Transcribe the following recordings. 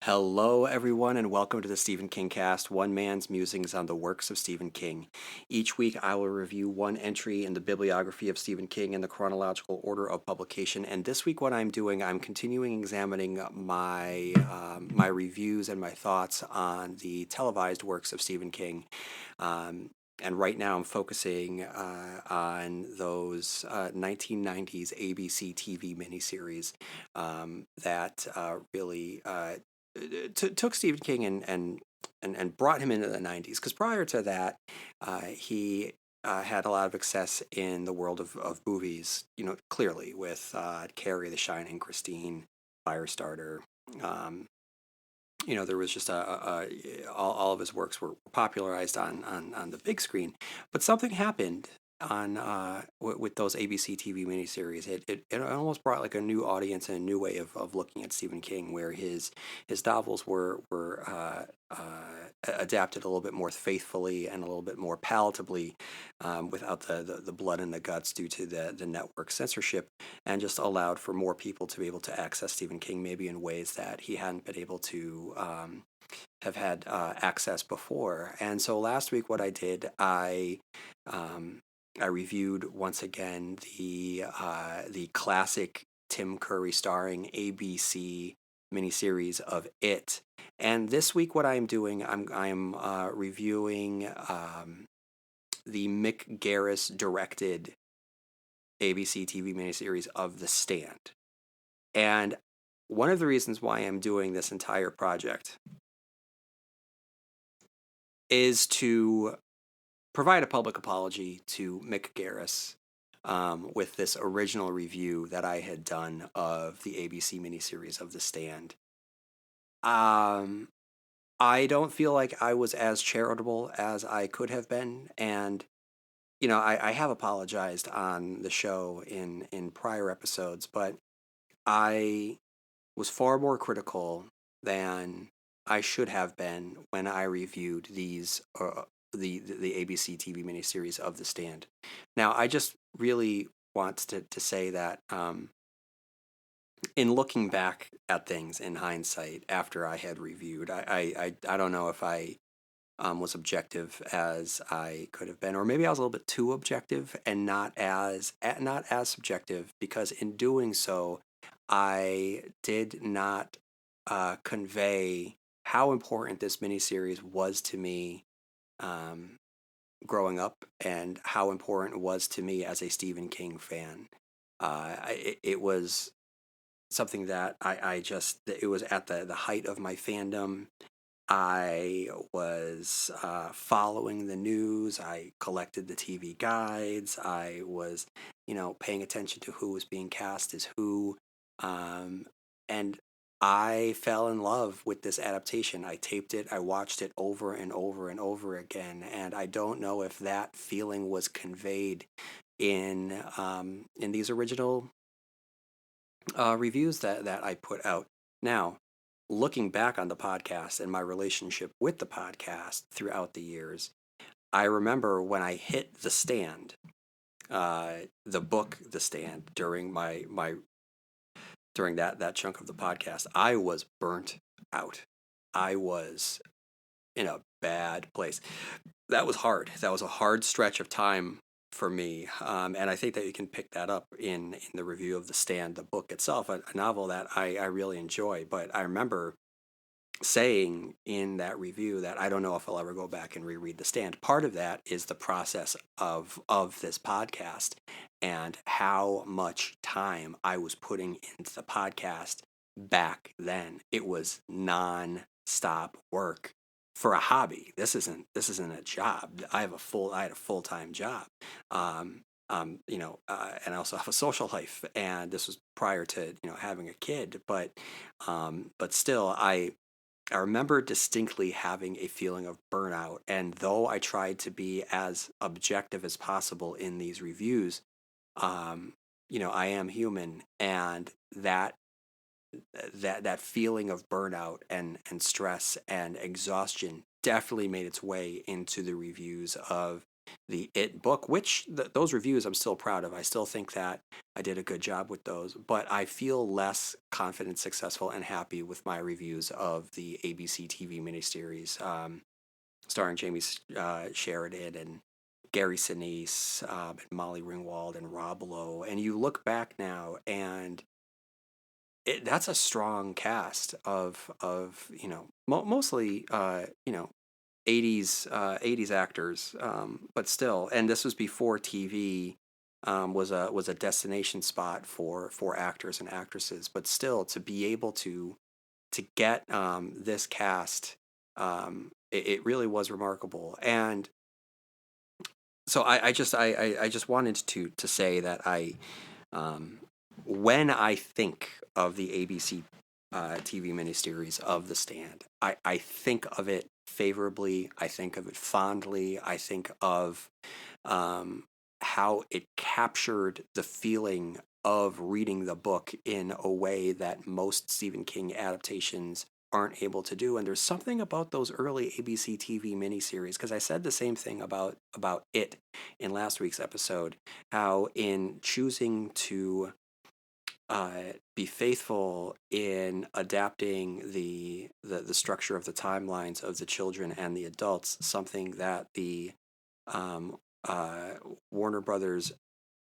Hello, everyone, and welcome to the Stephen Kingcast, one man's musings on the works of Stephen King. Each week, I will review one entry in the bibliography of Stephen King in the chronological order of publication. And this week, what I'm doing, I'm continuing examining my reviews and my thoughts on the televised works of Stephen King. And right now, I'm focusing on those 1990s ABC TV miniseries that really took Stephen King and brought him into the 90s. Because prior to that, he had a lot of success in the world of movies, clearly with Carrie, The Shining, Christine, Firestarter. Um, there was just all of his works were popularized on the big screen. But something happened on with those ABC TV miniseries. It almost brought like a new audience and a new way of looking at Stephen King, where his novels were adapted a little bit more faithfully and a little bit more palatably, without the blood and the guts due to the network censorship, and just allowed for more people to be able to access Stephen King maybe in ways that he hadn't been able to have had access before. And so last week, what I did, I reviewed once again the classic Tim Curry starring ABC miniseries of It. And this week, what I'm doing, I'm reviewing the Mick Garris directed ABC TV miniseries of The Stand. And one of the reasons why I'm doing this entire project is to provide a public apology to Mick Garris with this original review that I had done of the ABC miniseries of The Stand. I don't feel like I was as charitable as I could have been, and I have apologized on the show in prior episodes, but I was far more critical than I should have been when I reviewed these the ABC TV miniseries of The Stand. Now, I just really want to say that in looking back at things in hindsight after I had reviewed, I don't know if I was objective as I could have been, or maybe I was a little bit too objective and not as subjective, because in doing so, I did not convey how important this miniseries was to me growing up, and how important it was to me as a Stephen King fan. It was something that it was at the height of my fandom. I was following the news. I collected the TV guides. I was, paying attention to who was being cast as who. And I fell in love with this adaptation. I taped it. I watched it over and over and over again. And I don't know if that feeling was conveyed in these original reviews that I put out. Now, looking back on the podcast and my relationship with the podcast throughout the years, I remember when I hit The Stand, the book The Stand, during during that chunk of the podcast, I was burnt out. I was in a bad place. That was hard. That was a hard stretch of time for me, and I think that you can pick that up in the review of The Stand, the book itself, a novel that I really enjoy. But I remember saying in that review that I don't know if I'll ever go back and reread The Stand. Part of that is the process of this podcast, and how much time I was putting into the podcast back then. It was non-stop work for a hobby. This isn't a job. I had a full-time job. And I also have a social life, and this was prior to having a kid. But still, I remember distinctly having a feeling of burnout, and though I tried to be as objective as possible in these reviews, I am human, and that feeling of burnout and stress and exhaustion definitely made its way into the reviews of the It book, which those reviews I'm still proud of. I still think that I did a good job with those, but I feel less confident, successful, and happy with my reviews of the ABC TV miniseries, starring Jamie Sheridan and Gary Sinise, and Molly Ringwald and Rob Lowe. And you look back now, and that's a strong cast of mostly 80s actors, but still. And this was before TV was a destination spot for actors and actresses. But still, to be able to get this cast, it really was remarkable. And so I just wanted to say that um, when I think of the ABC TV miniseries of The Stand, I think of it favorably. I think of it fondly. I think of how it captured the feeling of reading the book in a way that most Stephen King adaptations aren't able to do. And there's something about those early ABC TV miniseries, because I said the same thing about it in last week's episode, how in choosing to be faithful in adapting the structure of the timelines of the children and the adults, something that the um, Warner Brothers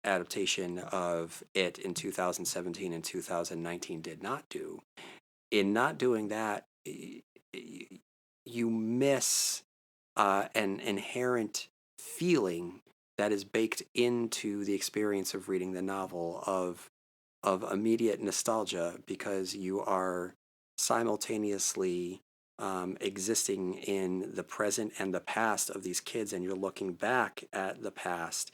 adaptation of it in 2017 and 2019 did not do. In not doing that, you miss an inherent feeling that is baked into the experience of reading the novel of immediate nostalgia, because you are simultaneously existing in the present and the past of these kids, and you're looking back at the past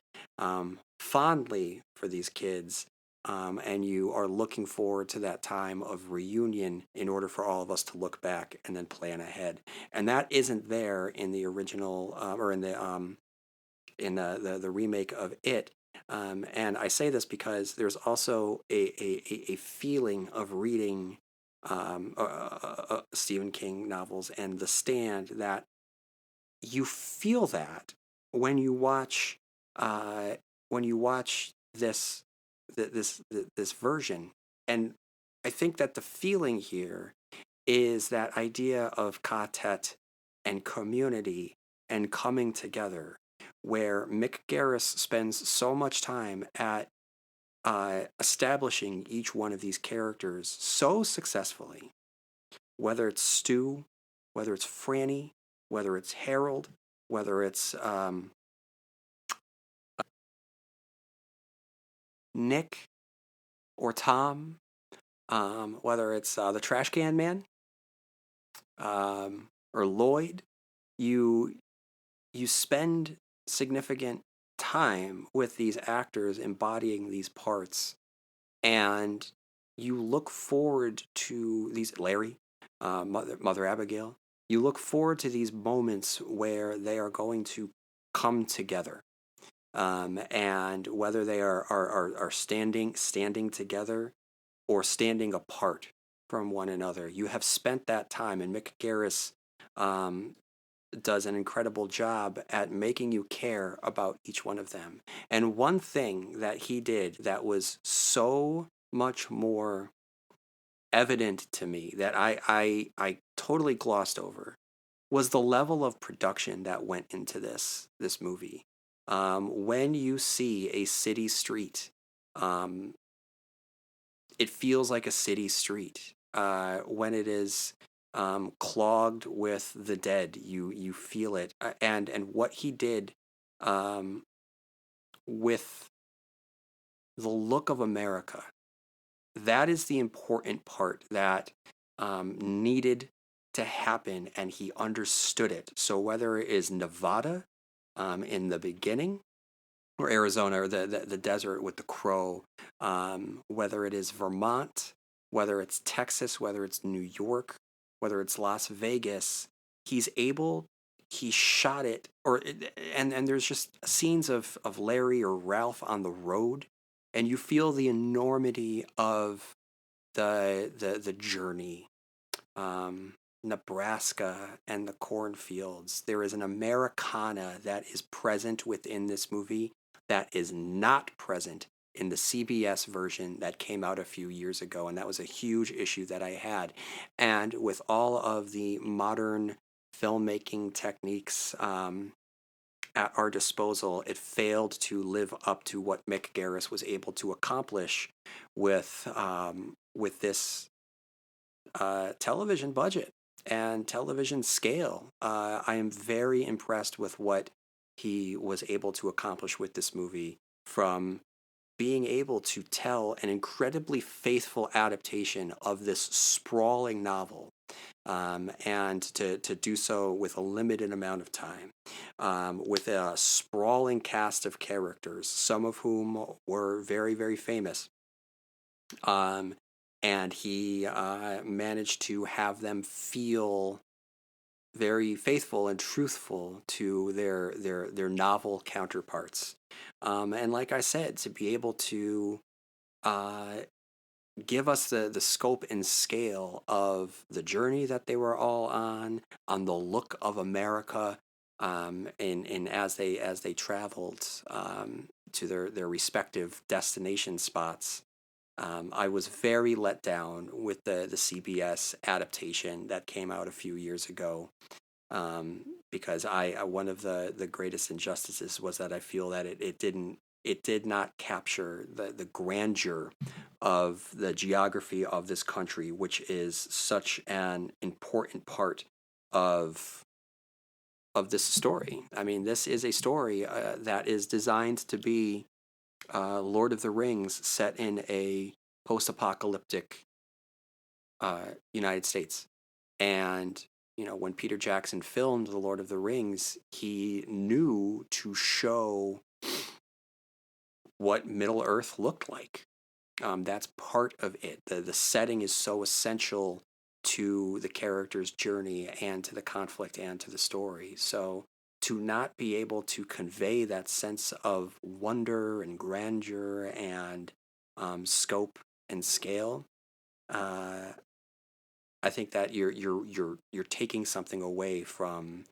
fondly for these kids, and you are looking forward to that time of reunion in order for all of us to look back and then plan ahead. And that isn't there in the original, or in the remake of It. And I say this because there's also a feeling of reading Stephen King novels and The Stand, that you feel that when you watch uh, this this version. And I think that the feeling here is that idea of quartet and community and coming together, where Mick Garris spends so much time at establishing each one of these characters so successfully, whether it's Stu, whether it's Franny, whether it's Harold, whether it's Nick or Tom, whether it's the Trash Can Man, or Lloyd. You spend significant time with these actors embodying these parts, and you look forward to these, Larry, Mother Abigail. You look forward to these moments where they are going to come together, and whether they are standing together or standing apart from one another. You have spent that time, and Mick Garris um, does an incredible job at making you care about each one of them. And one thing that he did that was so much more evident to me, that I totally glossed over, was the level of production that went into this movie. When you see a city street, um, it feels like a city street. When it is clogged with the dead, you feel it. And what he did um, with the look of America, that is the important part that needed to happen, and he understood it. So whether it is Nevada in the beginning, or Arizona, or the desert with the crow, whether it is Vermont, whether it's Texas, whether it's New York, whether it's Las Vegas, he shot it, and there's just scenes of Larry or Ralph on the road, and you feel the enormity of the journey. Nebraska and the cornfields. There is an Americana that is present within this movie that is not present in the CBS version that came out a few years ago, and that was a huge issue that I had. And with all of the modern filmmaking techniques at our disposal, it failed to live up to what Mick Garris was able to accomplish with this television budget and television scale. I am very impressed with what he was able to accomplish with this movie, from being able to tell an incredibly faithful adaptation of this sprawling novel, and to do so with a limited amount of time, with a sprawling cast of characters, some of whom were very, very famous. Um, and he managed to have them feel very faithful and truthful to their novel counterparts. And like I said, to be able to uh, give us the scope and scale of the journey that they were all on the look of America, in as they traveled to their respective destination spots. I was very let down with the CBS adaptation that came out a few years ago, because one of the greatest injustices was that I feel that it did not capture the grandeur of the geography of this country, which is such an important part of this story. I mean, this is a story that is designed to be Lord of the Rings set in a post-apocalyptic United States. And when Peter Jackson filmed The Lord of the Rings, he knew to show what Middle Earth looked like. That's part of it. The setting is so essential to the character's journey and to the conflict and to the story. So to not be able to convey that sense of wonder and grandeur and scope and scale, I think that you're taking something away from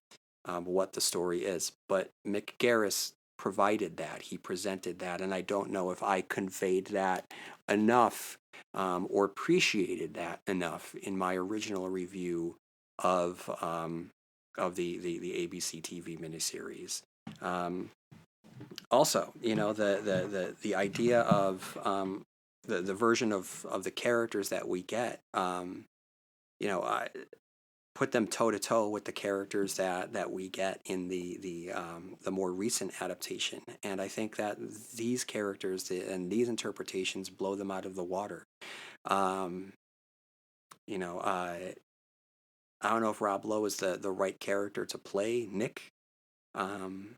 what the story is. But Mick Garris provided that, he presented that, and I don't know if I conveyed that enough, or appreciated that enough in my original review of the ABC TV miniseries. Also, the idea of the version of the characters that we get, I put them toe to toe with the characters that we get in the more recent adaptation, and I think that these characters and these interpretations blow them out of the water. Um, I don't know if Rob Lowe is the right character to play Nick, um,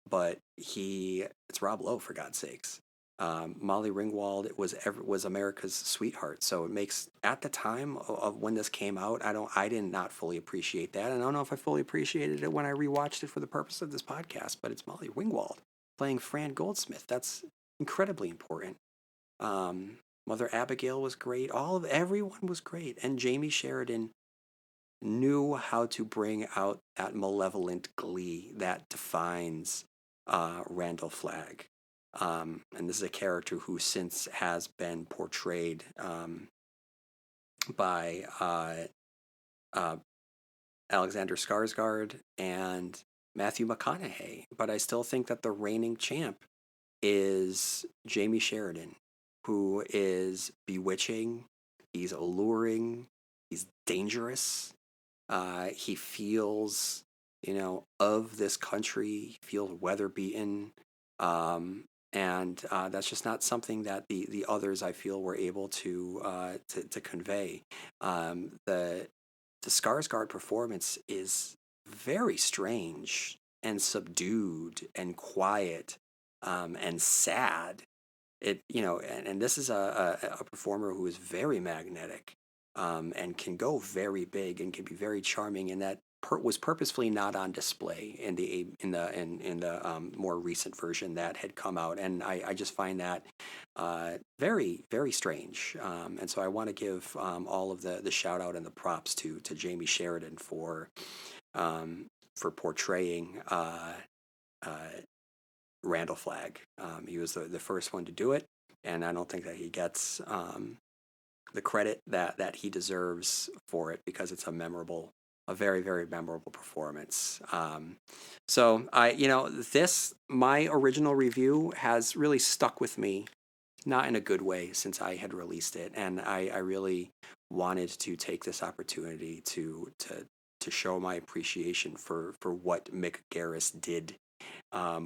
but it's Rob Lowe, for God's sakes. Molly Ringwald was America's sweetheart, so it makes, at the time of when this came out, I did not fully appreciate that, and I don't know if I fully appreciated it when I rewatched it for the purpose of this podcast. But it's Molly Ringwald playing Fran Goldsmith. That's incredibly important. Mother Abigail was great. Everyone was great, and Jamie Sheridan knew how to bring out that malevolent glee that defines Randall Flagg. And this is a character who since has been portrayed by Alexander Skarsgård and Matthew McConaughey. But I still think that the reigning champ is Jamie Sheridan, who is bewitching, he's alluring, he's dangerous. He feels, of this country, he feels weather beaten. And that's just not something that the others, I feel, were able to convey. The Skarsgård performance is very strange and subdued and quiet, and sad. And this is a performer who is very magnetic, and can go very big and can be very charming, and that was purposefully not on display in the more recent version that had come out, and I just find that very, very strange. And so I want to give all of the shout out and the props to Jamie Sheridan for portraying Randall Flagg. He was the first one to do it, and I don't think that he gets the credit that he deserves for it, because it's a very, very memorable performance. So my original review has really stuck with me, not in a good way, since I had released it, and I really wanted to take this opportunity to show my appreciation for what Mick Garris did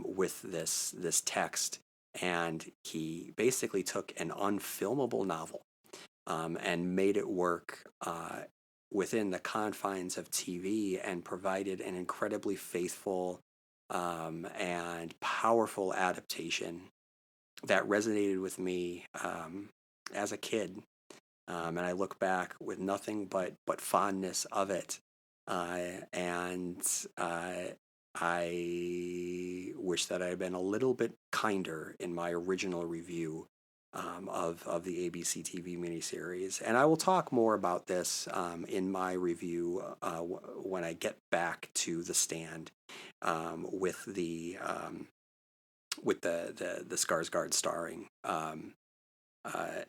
with this text. And he basically took an unfilmable novel and made it work within the confines of TV, and provided an incredibly faithful and powerful adaptation that resonated with me as a kid. And I look back with nothing but fondness of it. And I wish that I had been a little bit kinder in my original review of the ABC TV miniseries. And I will talk more about this in my review when I get back to The Stand with the Skarsgård starring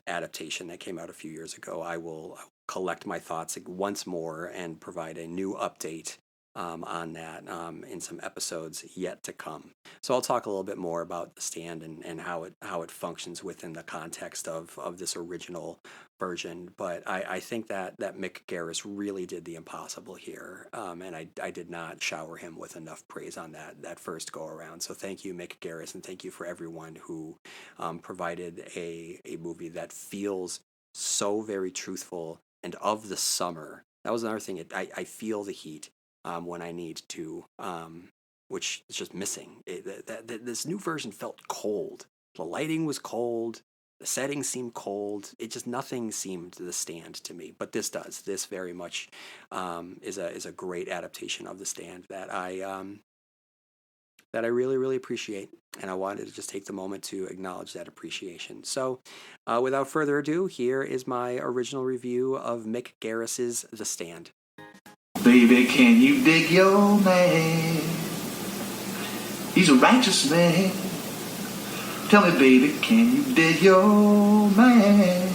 adaptation that came out a few years ago. I will collect my thoughts once more and provide a new update on that in some episodes yet to come. So I'll talk a little bit more about The Stand and how it functions within the context of this original version. But I think that Mick Garris really did the impossible here, and I did not shower him with enough praise on that first go around. So thank you, Mick Garris, and thank you for everyone who provided a movie that feels so very truthful and of the summer. That was another thing. I feel the heat when I need to, which is just missing. This new version felt cold. The lighting was cold. The setting seemed cold. Nothing seemed The Stand to me. But this does. This very much is a great adaptation of The Stand that I really, really appreciate. And I wanted to just take the moment to acknowledge that appreciation. So without further ado, here is my original review of Mick Garris's The Stand. Baby, can you dig your man? He's a righteous man. Tell me, baby, can you dig your man?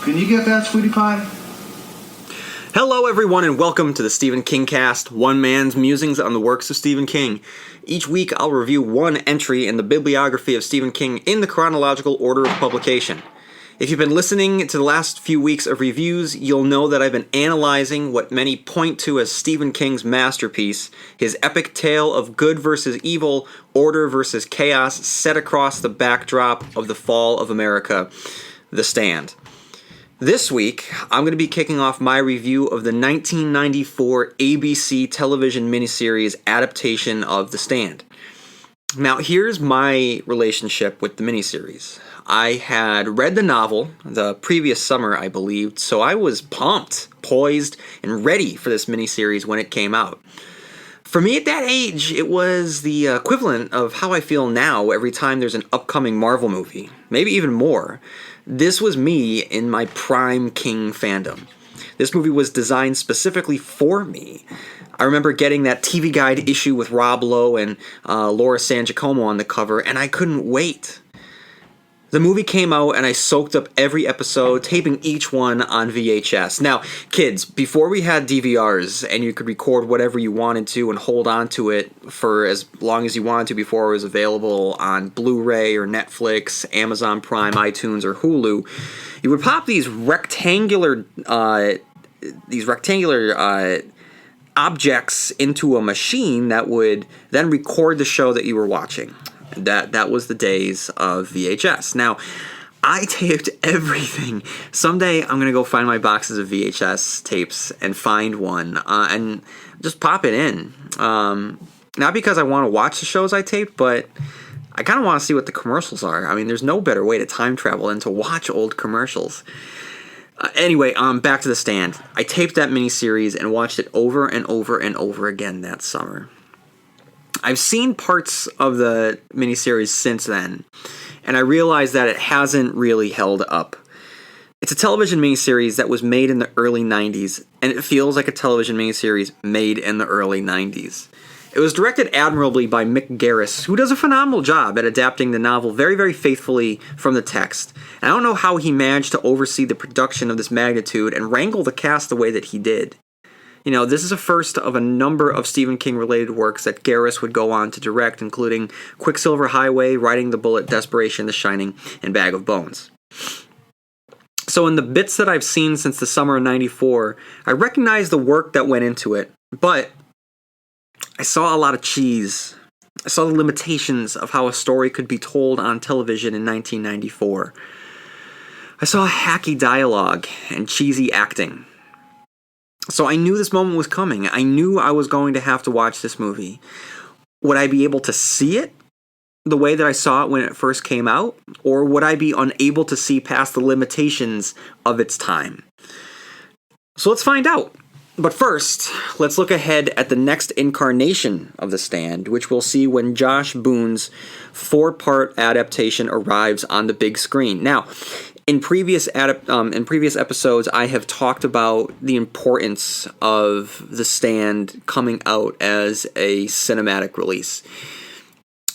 Can you get that, sweetie pie? Hello, everyone, and welcome to the Stephen Kingcast, one man's musings on the works of Stephen King. Each week, I'll review one entry in the bibliography of Stephen King in the chronological order of publication. If you've been listening to the last few weeks of reviews, you'll know that I've been analyzing what many point to as Stephen King's masterpiece, his epic tale of good versus evil, order versus chaos, set across the backdrop of the fall of America, The Stand. This week, I'm going to be kicking off my review of the 1994 ABC television miniseries adaptation of The Stand. Now, here's my relationship with the miniseries. I had read the novel the previous summer, I believed, so I was pumped, poised, and ready for this miniseries when it came out. For me at that age, it was the equivalent of how I feel now every time there's an upcoming Marvel movie, maybe even more. This was me in my prime King fandom. This movie was designed specifically for me. I remember getting that TV Guide issue with Rob Lowe and Laura San Giacomo on the cover, and I couldn't wait. The movie came out, and I soaked up every episode, taping each one on VHS. Now, kids, before we had DVRs, and you could record whatever you wanted to and hold on to it for as long as you wanted to before it was available on Blu-ray or Netflix, Amazon Prime, iTunes, or Hulu, you would pop these rectangular objects into a machine that would then record the show that you were watching. That was the days of VHS. Now, I taped everything. Someday I'm going to go find my boxes of VHS tapes and find one and just pop it in. Not because I want to watch the shows I taped, but I kind of want to see what the commercials are. I mean, there's no better way to time travel than to watch old commercials. Anyway, back to The Stand. I taped that miniseries and watched it over and over and over again that summer. I've seen parts of the miniseries since then, and I realized that it hasn't really held up. It's a television miniseries that was made in the early 90s, and it feels like a television miniseries made in the early 90s. It was directed admirably by Mick Garris, who does a phenomenal job at adapting the novel very, very faithfully from the text. And I don't know how he managed to oversee the production of this magnitude and wrangle the cast the way that he did. You know, this is a first of a number of Stephen King-related works that Garris would go on to direct, including Quicksilver Highway, Riding the Bullet, Desperation, The Shining, and Bag of Bones. So in the bits that I've seen since the summer of '94, I recognize the work that went into it, but I saw a lot of cheese. I saw the limitations of how a story could be told on television in 1994. I saw hacky dialogue and cheesy acting. So I knew this moment was coming. I knew I was going to have to watch this movie. Would I be able to see it the way that I saw it when it first came out? Or would I be unable to see past the limitations of its time? So let's find out. But first, let's look ahead at the next incarnation of The Stand, which we'll see when Josh Boone's 4-part adaptation arrives on the big screen. Now, in previous episodes, I have talked about the importance of The Stand coming out as a cinematic release.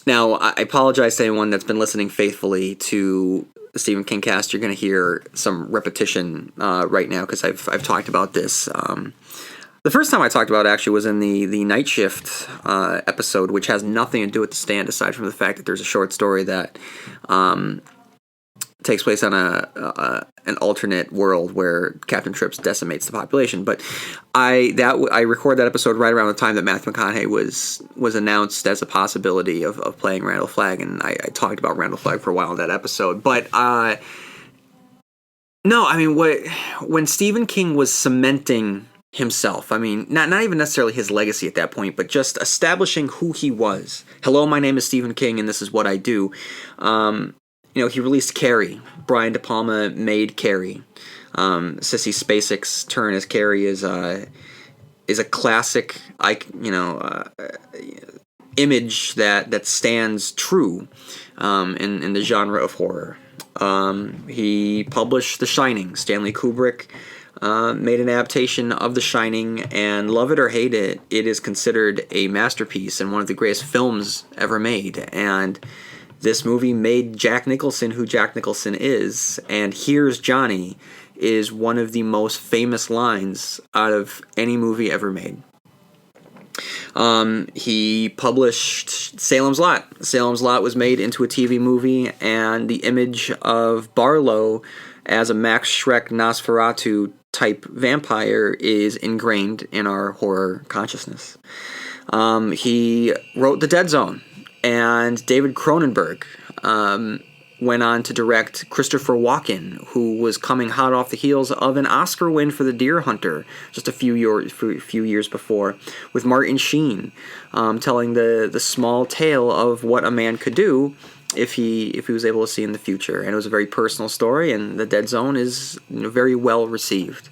Now, I apologize to anyone that's been listening faithfully to the Stephen Kingcast. You're going to hear some repetition right now because I've talked about this. The first time I talked about it actually was in the Night Shift episode, which has nothing to do with The Stand aside from the fact that there's a short story that takes place on an alternate world where Captain Trips decimates the population. But I recorded that episode right around the time that Matthew McConaughey was announced as a possibility of playing Randall Flagg, and I talked about Randall Flagg for a while in that episode. But no, I mean, when Stephen King was cementing himself, I mean, not even necessarily his legacy at that point, but just establishing who he was. Hello, my name is Stephen King, and this is what I do. You know, he released Carrie. Brian De Palma made Carrie. Sissy Spacek's turn as Carrie is a classic, image that stands true in the genre of horror. He published The Shining. Stanley Kubrick made an adaptation of The Shining, and love it or hate it, it is considered a masterpiece and one of the greatest films ever made. And this movie made Jack Nicholson who Jack Nicholson is, and "Here's Johnny" is one of the most famous lines out of any movie ever made. He published Salem's Lot. Salem's Lot was made into a TV movie, and the image of Barlow as a Max Schreck Nosferatu type vampire is ingrained in our horror consciousness. He wrote The Dead Zone. And David Cronenberg went on to direct Christopher Walken, who was coming hot off the heels of an Oscar win for The Deer Hunter just a few years before, with Martin Sheen telling the small tale of what a man could do if he was able to see in the future. And it was a very personal story, and The Dead Zone is very well received.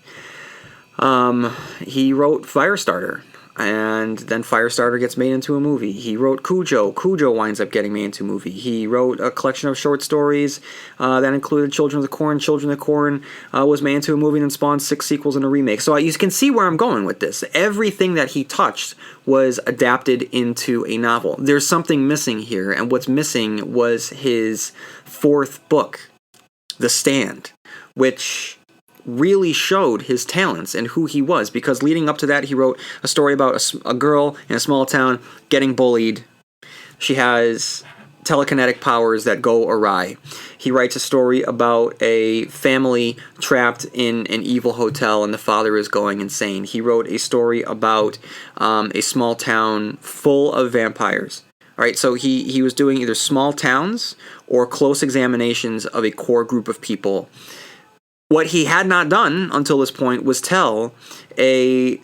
He wrote Firestarter. And then Firestarter gets made into a movie. He wrote Cujo. Cujo winds up getting made into a movie. He wrote a collection of short stories that included Children of the Corn. Children of the Corn was made into a movie and spawned 6 sequels and a remake. So you can see where I'm going with this. Everything that he touched was adapted into a novel. There's something missing here, and what's missing was his 4th book, The Stand, which really showed his talents and who he was, because leading up to that, he wrote a story about a girl in a small town getting bullied. She has telekinetic powers that go awry. He writes a story about a family trapped in an evil hotel and the father is going insane. He wrote a story about a small town full of vampires. All right, so he was doing either small towns or close examinations of a core group of people. What he had not done until this point was tell a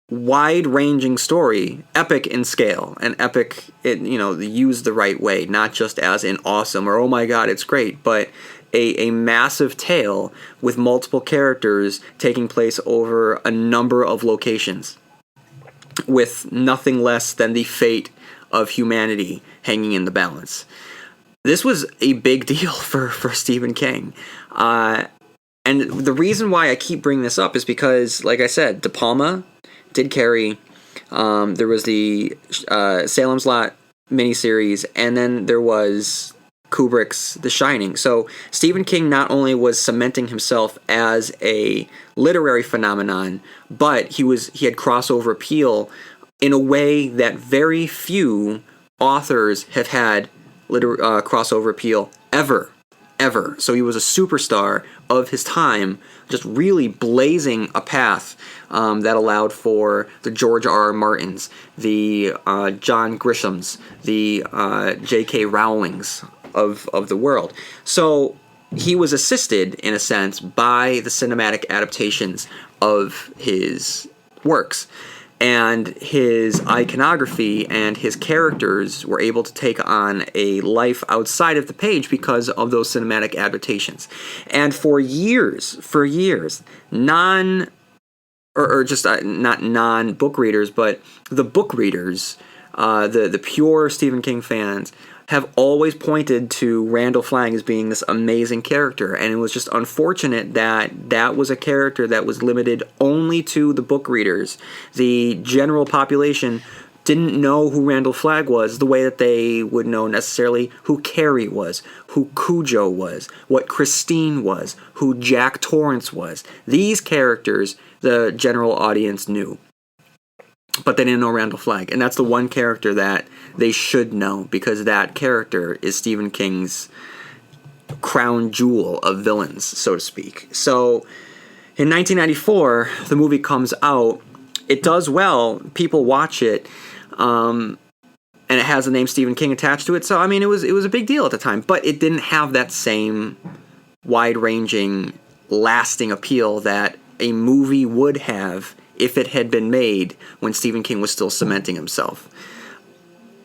wide-ranging story, epic in scale, and epic, used the right way, not just as in awesome or oh my god, it's great, but a massive tale with multiple characters taking place over a number of locations, with nothing less than the fate of humanity hanging in the balance. This was a big deal for Stephen King. And the reason why I keep bringing this up is because, like I said, De Palma did Carrie. There was the Salem's Lot miniseries, and then there was Kubrick's The Shining. So Stephen King not only was cementing himself as a literary phenomenon, but he had crossover appeal in a way that very few authors have had crossover appeal ever. So he was a superstar of his time, just really blazing a path that allowed for the George R.R. Martins, the John Grishams, the J.K. Rowlings of the world. So he was assisted, in a sense, by the cinematic adaptations of his works. And his iconography and his characters were able to take on a life outside of the page because of those cinematic adaptations. And for years, not non-book readers, but the book readers, the pure Stephen King fans, have always pointed to Randall Flagg as being this amazing character, and it was just unfortunate that was a character that was limited only to the book readers. The general population didn't know who Randall Flagg was the way that they would know necessarily who Carrie was, who Cujo was, what Christine was, who Jack Torrance was. These characters the general audience knew, but they didn't know Randall Flagg, and that's the one character that they should know, because that character is Stephen King's crown jewel of villains, so to speak. So in 1994, the movie comes out. It does well. People watch it, and it has the name Stephen King attached to it. So I mean, it was a big deal at the time, but it didn't have that same wide-ranging, lasting appeal that a movie would have if it had been made when Stephen King was still cementing himself.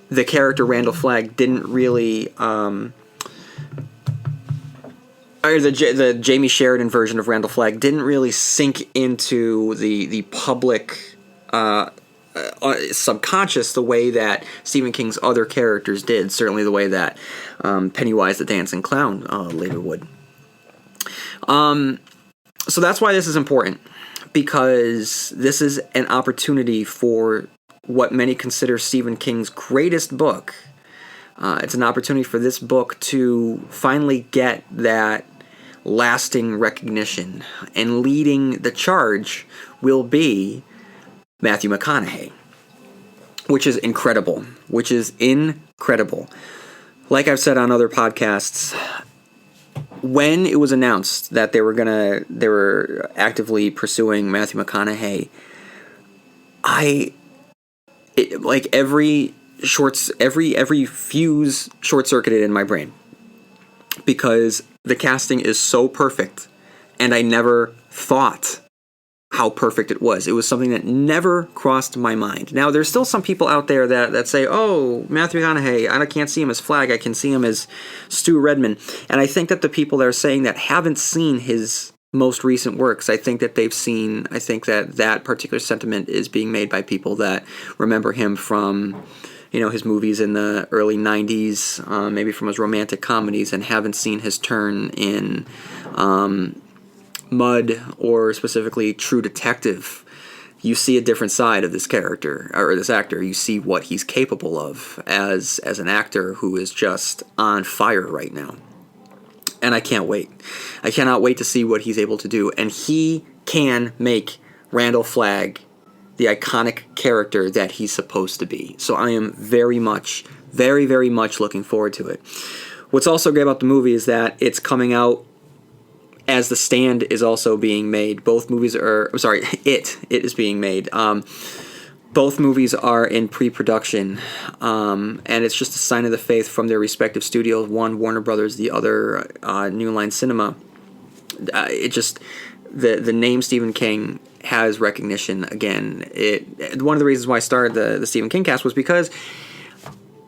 The character Randall Flagg didn't really, or the Jamie Sheridan version of Randall Flagg didn't really sink into the public subconscious the way that Stephen King's other characters did. Certainly the way that Pennywise the Dancing Clown later would. So that's why this is important, because this is an opportunity for what many consider Stephen King's greatest book. It's an opportunity for this book to finally get that lasting recognition, and leading the charge will be Matthew McConaughey, which is incredible. Like I've said on other podcasts, when it was announced that they were actively pursuing Matthew McConaughey, every fuse short-circuited in my brain, because the casting is so perfect, and I never thought how perfect it was. It was something that never crossed my mind. Now, there's still some people out there that say, oh, Matthew McConaughey, I can't see him as Flagg, I can see him as Stu Redman. And I think that the people that are saying that haven't seen his most recent works. I think that that particular sentiment is being made by people that remember him from, his movies in the early 90s, maybe from his romantic comedies, and haven't seen his turn in Mud, or specifically True Detective. You see a different side of this character, or this actor. You see what he's capable of as an actor who is just on fire right now. And I can't wait. I cannot wait to see what he's able to do. And he can make Randall Flagg the iconic character that he's supposed to be. So I am very, very much looking forward to it. What's also great about the movie is that it's coming out as The Stand is also being made. Both movies are... I'm sorry, It is being made. Both movies are in pre-production, and it's just a sign of the faith from their respective studios. One, Warner Brothers, the other, New Line Cinema. The name Stephen King has recognition again. One of the reasons why I started the Stephen Kingcast was because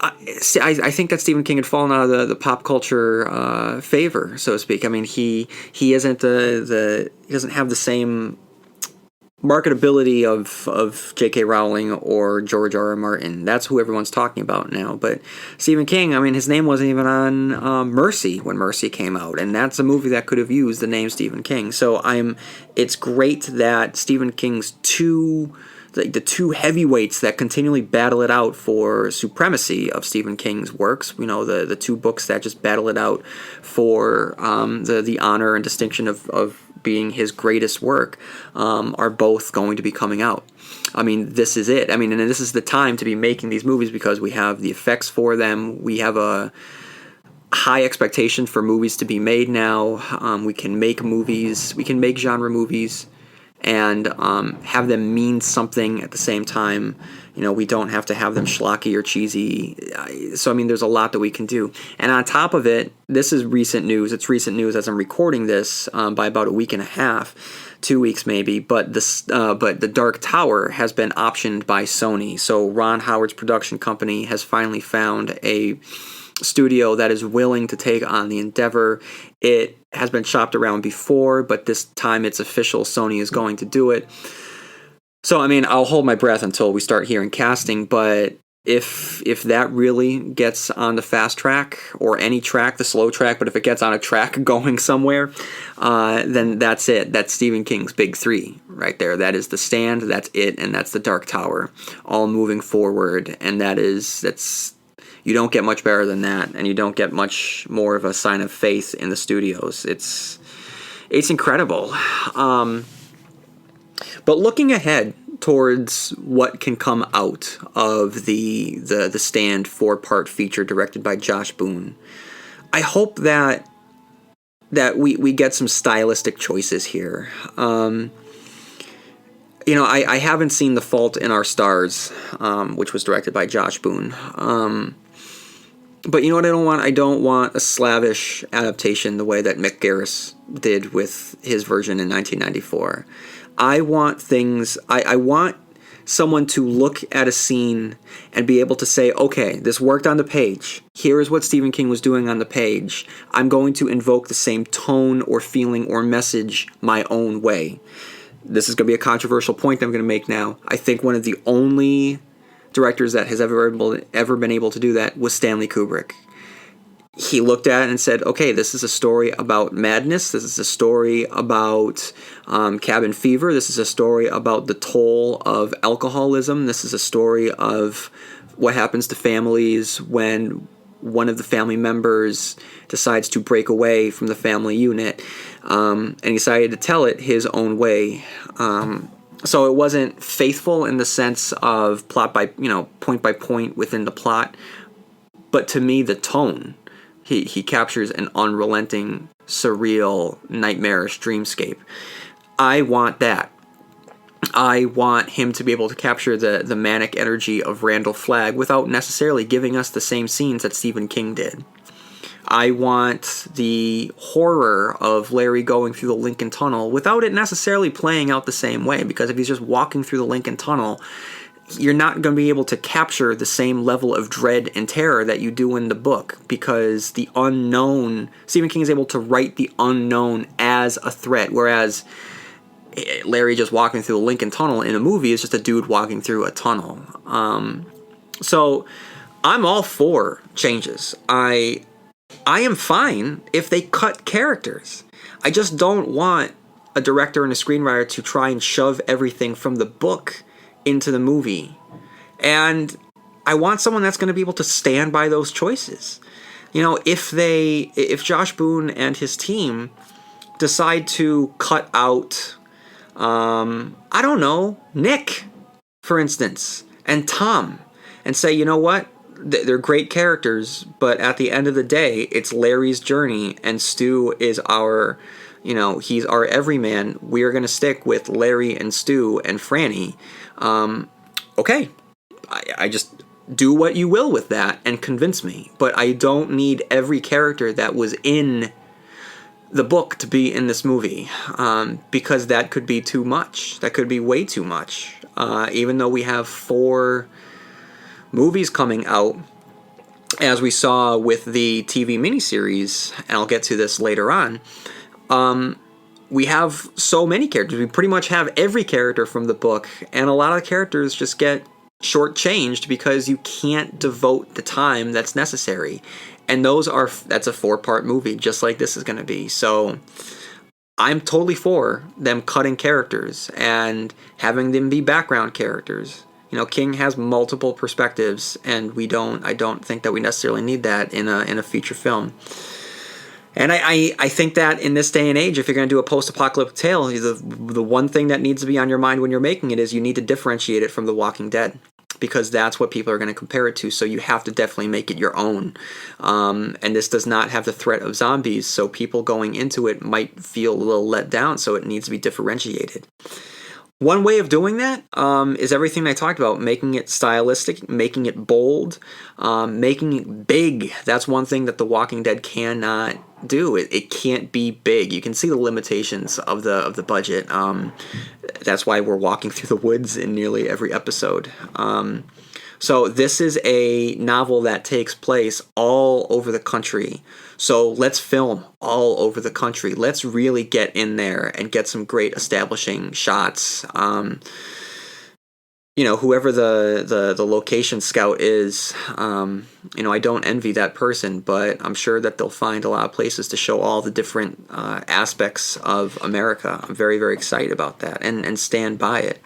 I think that Stephen King had fallen out of the pop culture favor, so to speak. I mean, he isn't he doesn't have the same marketability of J.K. Rowling or George R.R. Martin. That's who everyone's talking about now. But Stephen King, I mean, his name wasn't even on Mercy when Mercy came out, and that's a movie that could have used the name Stephen King. So it's great that Stephen King's the two heavyweights that continually battle it out for supremacy of Stephen King's works, the two books that just battle it out for the honor and distinction of being his greatest work, are both going to be coming out. I mean, this is it. I mean, and this is the time to be making these movies because we have the effects for them. We have a high expectation for movies to be made now. We can make movies. We can make genre movies and have them mean something at the same time. We don't have to have them schlocky or cheesy. So, I mean, there's a lot that we can do. And on top of it, this is recent news. It's recent news as I'm recording this by about a week and a half, 2 weeks maybe. But The Dark Tower has been optioned by Sony. So Ron Howard's production company has finally found a studio that is willing to take on the endeavor. It has been shopped around before, but this time it's official. Sony is going to do it. So, I mean, I'll hold my breath until we start hearing casting, but if that really gets on the fast track, or any track, the slow track, but if it gets on a track going somewhere, then that's it. That's Stephen King's big three right there. That is The Stand, that's it, and that's The Dark Tower, all moving forward. And that's you don't get much better than that, and you don't get much more of a sign of faith in the studios. It's incredible. But looking ahead towards what can come out of the Stand 4-part feature directed by Josh Boone, I hope that we get some stylistic choices here. I haven't seen The Fault in Our Stars, which was directed by Josh Boone. But you know what I don't want? I don't want a slavish adaptation the way that Mick Garris did with his version in 1994. I want someone to look at a scene and be able to say, okay, this worked on the page. Here is what Stephen King was doing on the page. I'm going to invoke the same tone or feeling or message my own way. This is going to be a controversial point I'm going to make now. I think one of the only directors that has ever been able to do that was Stanley Kubrick. He looked at it and said, okay, this is a story about madness. This is a story about cabin fever. This is a story about the toll of alcoholism. This is a story of what happens to families when one of the family members decides to break away from the family unit. And he decided to tell it his own way. So it wasn't faithful in the sense of plot by, point by point within the plot. But to me, the tone, he captures an unrelenting, surreal, nightmarish dreamscape. I want that. I want him to be able to capture the manic energy of Randall Flagg without necessarily giving us the same scenes that Stephen King did. I want the horror of Larry going through the Lincoln Tunnel without it necessarily playing out the same way, because if he's just walking through the Lincoln Tunnel, you're not going to be able to capture the same level of dread and terror that you do in the book, because the unknown, Stephen King is able to write the unknown as a threat, whereas Larry just walking through the Lincoln Tunnel in a movie is just a dude walking through a tunnel. So I'm all for changes. I am fine if they cut characters. I just don't want a director and a screenwriter to try and shove everything from the book into the movie. And I want someone that's going to be able to stand by those choices. If Josh Boone and his team decide to cut out, Nick, for instance, and Tom, and say, you know what? They're great characters, but at the end of the day, it's Larry's journey, and Stu is he's our everyman. We are going to stick with Larry and Stu and Franny. Okay, I just do what you will with that and convince me. But I don't need every character that was in the book to be in this movie, because that could be too much. That could be way too much. Even though we have 4 movies coming out as we saw with the TV miniseries, and I'll get to this later on, we have so many characters. We pretty much have every character from the book, and a lot of the characters just get shortchanged because you can't devote the time that's necessary. And that's a 4-part movie, just like this is going to be. So I'm totally for them cutting characters and having them be background characters. King has multiple perspectives, and I don't think that we necessarily need that in a feature film. And I think that in this day and age, if you're going to do a post-apocalyptic tale, the one thing that needs to be on your mind when you're making it is you need to differentiate it from The Walking Dead, because that's what people are going to compare it to. So you have to definitely make it your own. And this does not have the threat of zombies, so people going into it might feel a little let down, so it needs to be differentiated. One way of doing that is everything I talked about, making it stylistic, making it bold, making it big. That's one thing that The Walking Dead cannot do. It can't be big. You can see the limitations of the budget. That's why we're walking through the woods in nearly every episode. So this is a novel that takes place all over the country. So let's film all over the country. Let's really get in there and get some great establishing shots. Whoever the location scout is, I don't envy that person, but I'm sure that they'll find a lot of places to show all the different aspects of America. I'm very, very excited about that and stand by it.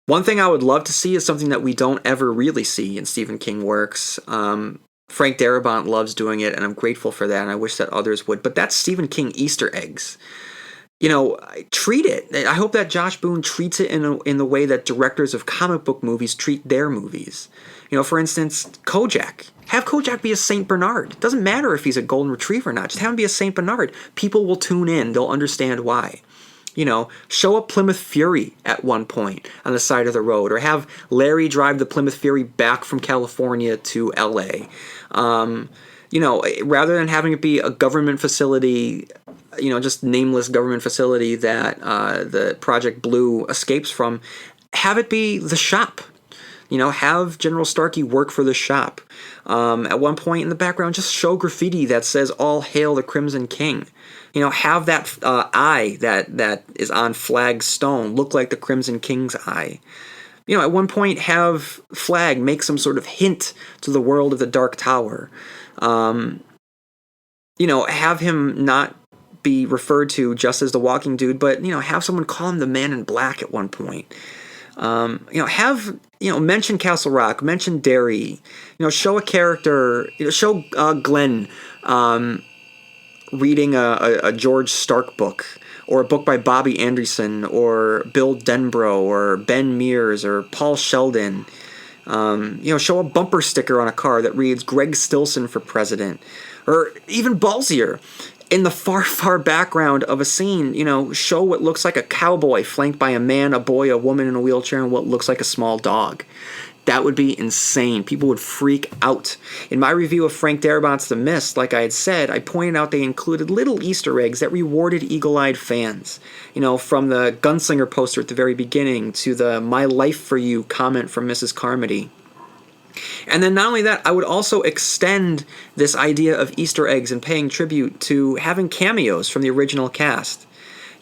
One thing I would love to see is something that we don't ever really see in Stephen King works. Frank Darabont loves doing it, and I'm grateful for that, and I wish that others would. But that's Stephen King Easter eggs. Treat it. I hope that Josh Boone treats it in the way that directors of comic book movies treat their movies. For instance, Kojak. Have Kojak be a Saint Bernard. It doesn't matter if he's a golden retriever or not. Just have him be a Saint Bernard. People will tune in. They'll understand why. Show a Plymouth Fury at one point on the side of the road, or have Larry drive the Plymouth Fury back from California to LA. Rather than having it be a government facility, just nameless government facility that the Project Blue escapes from, have it be the shop. Have General Starkey work for the shop. At one point in the background, just show graffiti that says "All Hail the Crimson King." Have that eye that is on Flagstone look like the Crimson King's eye. At one point, have Flag make some sort of hint to the world of the Dark Tower. Have him not be referred to just as the Walking Dude, but have someone call him the Man in Black at one point. Mention Castle Rock, mention Derry. Show a character. Show Glenn reading a George Stark book, or a book by Bobby Anderson, or Bill Denbrough, or Ben Mears, or Paul Sheldon. Show a bumper sticker on a car that reads "Greg Stilson for President," or even ballsier, in the far, far background of a scene, show what looks like a cowboy flanked by a man, a boy, a woman in a wheelchair, and what looks like a small dog. That would be insane. People would freak out. In my review of Frank Darabont's The Mist, like I had said, I pointed out they included little Easter eggs that rewarded eagle-eyed fans. From the Gunslinger poster at the very beginning to the "My Life for You" comment from Mrs. Carmody. And then not only that, I would also extend this idea of Easter eggs and paying tribute to having cameos from the original cast.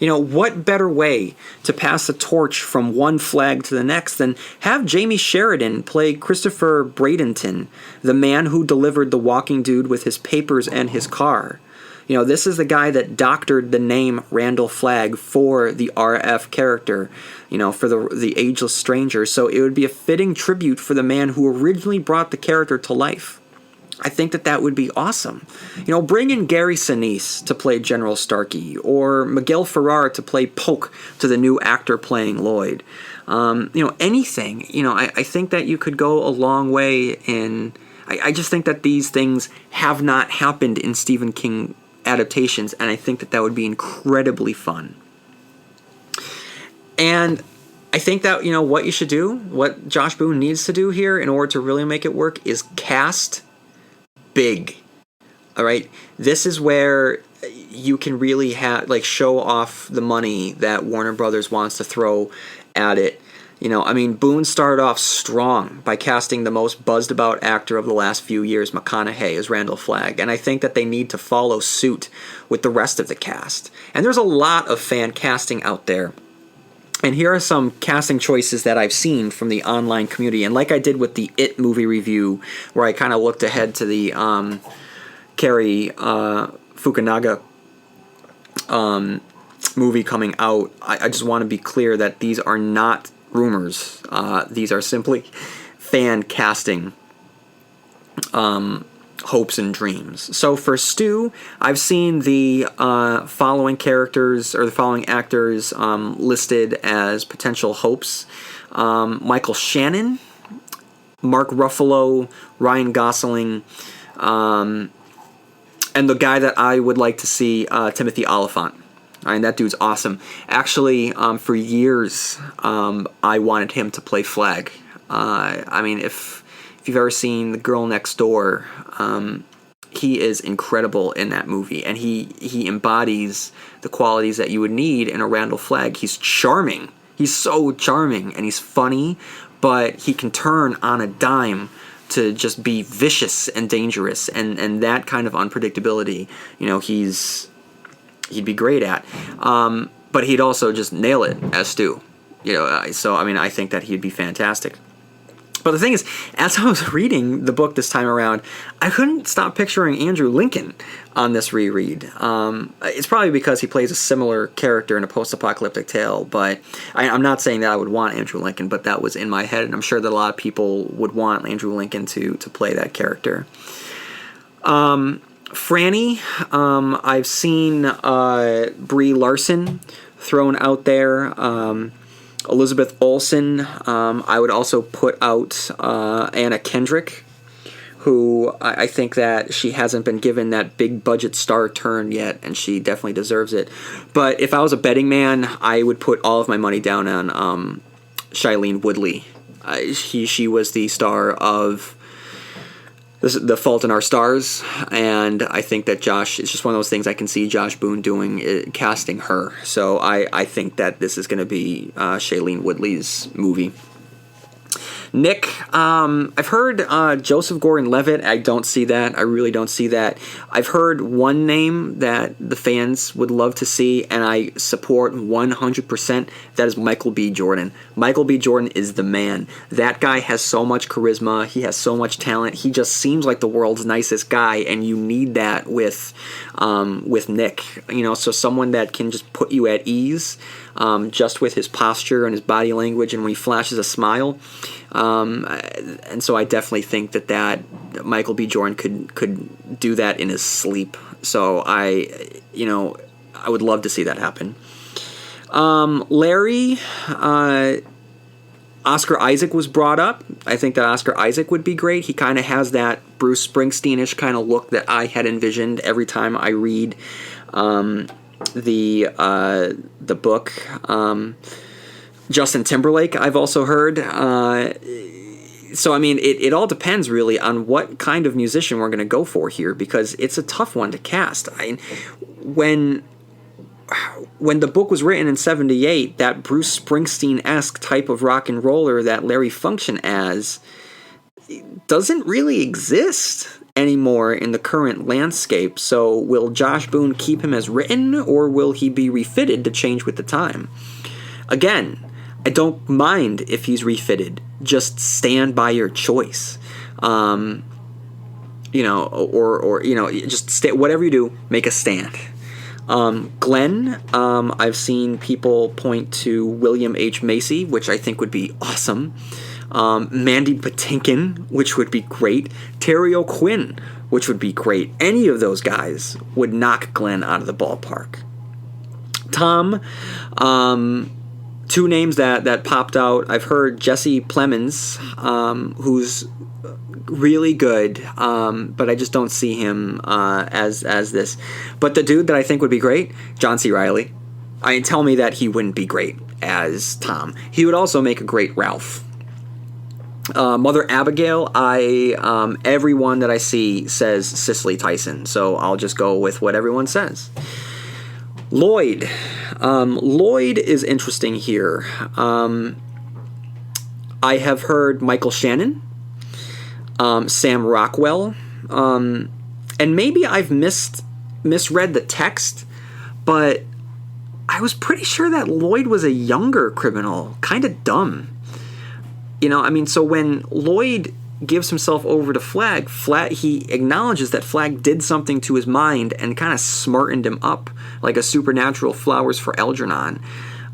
What better way to pass the torch from one flag to the next than have Jamie Sheridan play Christopher Bradenton, the man who delivered the Walking Dude with his papers and his car. This is the guy that doctored the name Randall Flagg for the RF character, for the Ageless Stranger. So it would be a fitting tribute for the man who originally brought the character to life. I think that would be awesome. Bring in Gary Sinise to play General Starkey, or Miguel Ferrer to play Polk to the new actor playing Lloyd. Anything. I think that you could go a long way in... I just think that these things have not happened in Stephen King adaptations, and I think that would be incredibly fun. And I think that, what you should do, what Josh Boone needs to do here in order to really make it work, is cast big. All right? This is where you can really show off the money that Warner Brothers wants to throw at it. Boone started off strong by casting the most buzzed about actor of the last few years, McConaughey, as Randall Flagg, and I think that they need to follow suit with the rest of the cast. And there's a lot of fan casting out there. And here are some casting choices that I've seen from the online community. And like I did with the It movie review, where I kind of looked ahead to the Cary Fukunaga movie coming out, I just want to be clear that these are not rumors. These are simply fan casting hopes and dreams. So for Stu, I've seen the following characters or the following actors listed as potential hopes: Michael Shannon, Mark Ruffalo, Ryan Gosling, and the guy that I would like to see, Timothy Olyphant. That dude's awesome. Actually, for years, I wanted him to play Flagg. If you've ever seen The Girl Next Door, he is incredible in that movie, and he embodies the qualities that you would need in a Randall Flagg. He's charming. He's so charming, and he's funny, but he can turn on a dime to just be vicious and dangerous, and that kind of unpredictability, he'd be great at. But he'd also just nail it as Stu. I think that he'd be fantastic. But the thing is, as I was reading the book this time around, I couldn't stop picturing Andrew Lincoln on this reread. It's probably because he plays a similar character in a post-apocalyptic tale, but I'm not saying that I would want Andrew Lincoln, but that was in my head, and I'm sure that a lot of people would want Andrew Lincoln to play that character. Franny, I've seen Brie Larson thrown out there. Elizabeth Olsen. I would also put out Anna Kendrick, who I think that she hasn't been given that big budget star turn yet, and she definitely deserves it. But if I was a betting man, I would put all of my money down on Shailene Woodley. She was the star of The Fault in Our Stars, and I think that it's just one of those things I can see Josh Boone doing, casting her. So I think that this is going to be Shailene Woodley's movie. Nick, I've heard Joseph Gordon-Levitt. I don't see that. I really don't see that. I've heard one name that the fans would love to see, and I support 100%. That is Michael B. Jordan. Michael B. Jordan is the man. That guy has so much charisma. He has so much talent. He just seems like the world's nicest guy, and you need that with Nick. So someone that can just put you at ease, just with his posture and his body language, and when he flashes a smile. And so I definitely think that Michael B. Jordan could do that in his sleep. So I would love to see that happen. Larry, Oscar Isaac was brought up. I think that Oscar Isaac would be great. He kind of has that Bruce Springsteen-ish kind of look that I had envisioned every time I read the book. Justin Timberlake, I've also heard. So, it all depends really on what kind of musician we're going to go for here, because it's a tough one to cast. When the book was written in 1978, that Bruce Springsteen-esque type of rock and roller that Larry functioned as doesn't really exist anymore in the current landscape. So will Josh Boone keep him as written, or will he be refitted to change with the time? Again, I don't mind if he's refitted. Just stand by your choice. Just whatever you do, make a stand. Glenn, I've seen people point to William H. Macy, which I think would be awesome. Mandy Patinkin, which would be great. Terry O'Quinn, which would be great. Any of those guys would knock Glenn out of the ballpark. Tom, two names that popped out. I've heard Jesse Plemons, who's really good, but I just don't see him as this. But the dude that I think would be great, John C. Reilly. Tell me that he wouldn't be great as Tom. He would also make a great Ralph. Mother Abigail, everyone that I see says Cicely Tyson, so I'll just go with what everyone says. Lloyd. Lloyd is interesting here. I have heard Michael Shannon, Sam Rockwell, and maybe I've misread the text, but I was pretty sure that Lloyd was a younger criminal, kind of dumb. So when Lloyd gives himself over to Flag, he acknowledges that Flag did something to his mind and kind of smartened him up like a supernatural flowers for Algernon.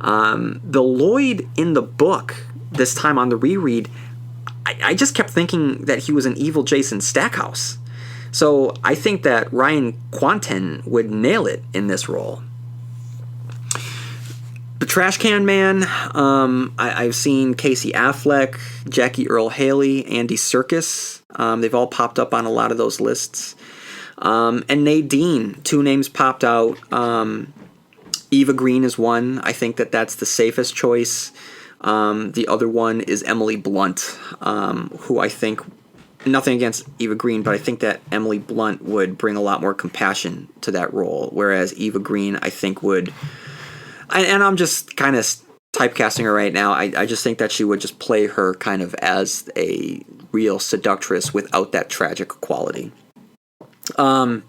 The Lloyd in the book, this time on the reread, I just kept thinking that he was an evil Jason Stackhouse. So I think that Ryan Quanten would nail it in this role. The Trash Can Man, I've seen Casey Affleck, Jackie Earle Haley, Andy Serkis. They've all popped up on a lot of those lists. And Nadine, 2 names popped out. Eva Green is one. I think that's the safest choice. The other one is Emily Blunt, who I think, nothing against Eva Green, but I think that Emily Blunt would bring a lot more compassion to that role, whereas Eva Green, I think, would... And I'm just kind of typecasting her right now. I just think that she would just play her kind of as a real seductress without that tragic quality. And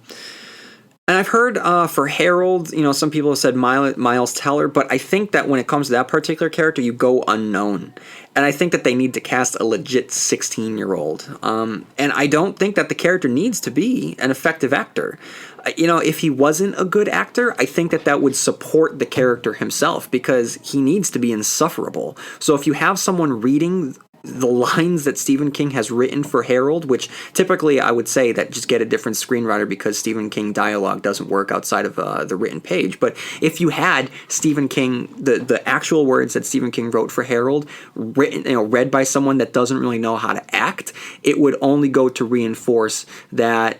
I've heard for Harold, some people have said Miles Teller, but I think that when it comes to that particular character, you go unknown. And I think that they need to cast a legit 16-year-old. And I don't think that the character needs to be an effective actor. If he wasn't a good actor, I think that would support the character himself because he needs to be insufferable. So if you have someone reading the lines that Stephen King has written for Harold, which typically I would say that just get a different screenwriter because Stephen King dialogue doesn't work outside of the written page. But if you had Stephen King, the actual words that Stephen King wrote for Harold, written, read by someone that doesn't really know how to act, it would only go to reinforce that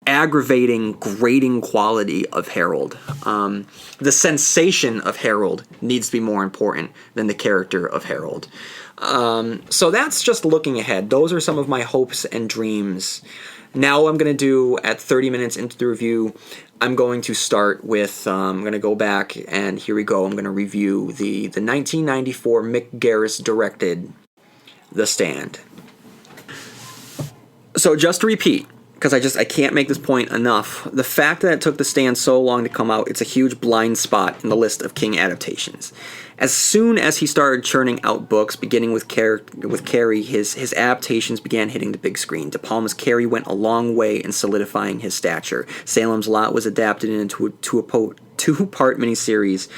aggravating, grating quality of Harold. The sensation of Harold needs to be more important than the character of Harold. So that's just looking ahead. Those are some of my hopes and dreams. Now I'm going to do, at 30 minutes into the review, I'm going to start with, I'm going to go back, and here we go. I'm going to review the 1994 Mick Garris directed The Stand. So just to repeat, because I can't make this point enough, the fact that it took The Stand so long to come out, it's a huge blind spot in the list of King adaptations. As soon as he started churning out books, beginning with Carrie, his adaptations began hitting the big screen. De Palma's Carrie went a long way in solidifying his stature. Salem's Lot was adapted into a two-part miniseries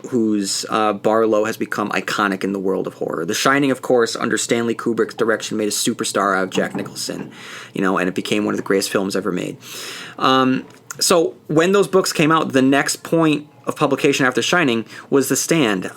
whose Barlow has become iconic in the world of horror. The Shining, of course, under Stanley Kubrick's direction, made a superstar out of Jack Nicholson, and it became one of the greatest films ever made. So when those books came out, the next point of publication after Shining was The Stand,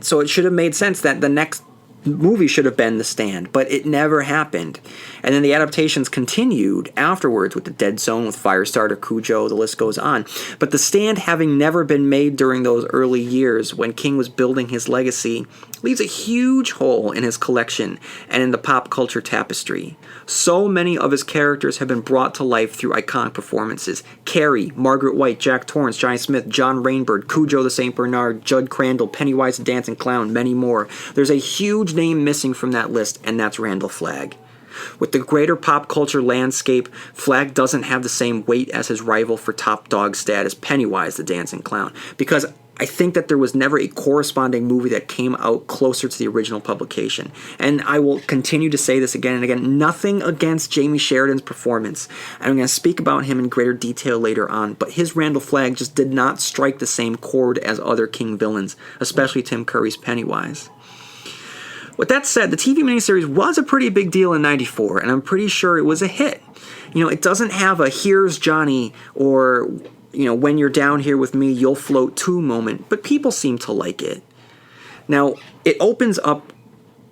so it should have made sense that the next movie should have been The Stand, but it never happened. And then the adaptations continued afterwards with The Dead Zone, with Firestarter, Cujo, the list goes on. But The Stand, having never been made during those early years when King was building his legacy, leaves a huge hole in his collection and in the pop culture tapestry. So many of his characters have been brought to life through iconic performances. Carrie, Margaret White, Jack Torrance, Johnny Smith, John Rainbird, Cujo the St. Bernard, Judd Crandall, Pennywise the Dancing Clown, many more. There's a huge name missing from that list, and that's Randall Flagg. With the greater pop culture landscape, Flagg doesn't have the same weight as his rival for top dog status, Pennywise the Dancing Clown, because I think that there was never a corresponding movie that came out closer to the original publication. And I will continue to say this again and again, nothing against Jamie Sheridan's performance. I'm going to speak about him in greater detail later on, but his Randall Flagg just did not strike the same chord as other King villains, especially Tim Curry's Pennywise. With that said, the TV miniseries was a pretty big deal in '94, and I'm pretty sure it was a hit. It doesn't have a "Here's Johnny" or, "When you're down here with me, you'll float too" moment, but people seem to like it. Now, it opens up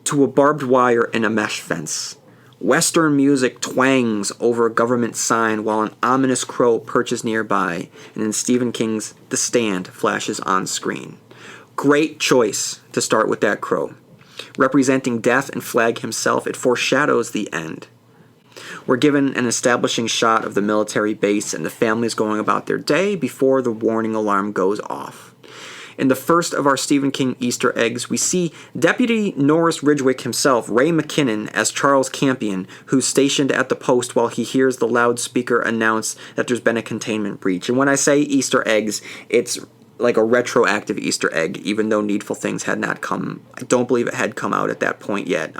to a barbed wire and a mesh fence. Western music twangs over a government sign while an ominous crow perches nearby, and then Stephen King's The Stand flashes on screen. Great choice to start with that crow. Representing death and Flagg himself, it foreshadows the end. We're given an establishing shot of the military base and the families going about their day before the warning alarm goes off. In the first of our Stephen King Easter eggs, we see Deputy Norris Ridgwick himself, Ray McKinnon, as Charles Campion, who's stationed at the post while he hears the loudspeaker announce that there's been a containment breach. And when I say Easter eggs, it's like a retroactive Easter egg, even though Needful Things had not come. I don't believe it had come out at that point yet.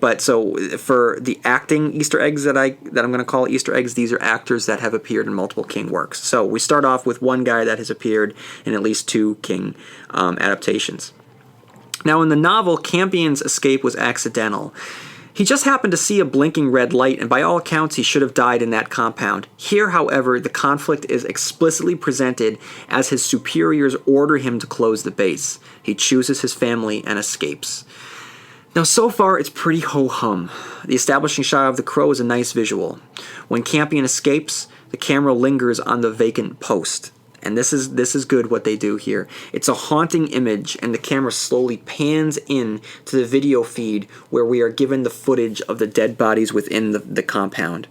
But so for the acting Easter eggs that I'm going to call Easter eggs, these are actors that have appeared in multiple King works. So we start off with one guy that has appeared in at least 2 King adaptations. Now in the novel, Campion's escape was accidental. He just happened to see a blinking red light, and by all accounts, he should have died in that compound. Here, however, the conflict is explicitly presented as his superiors order him to close the base. He chooses his family and escapes. Now, so far, it's pretty ho-hum. The establishing shot of the crow is a nice visual. When Campion escapes, the camera lingers on the vacant post. And this is good what they do here. It's a haunting image, and the camera slowly pans in to the video feed where we are given the footage of the dead bodies within the compound.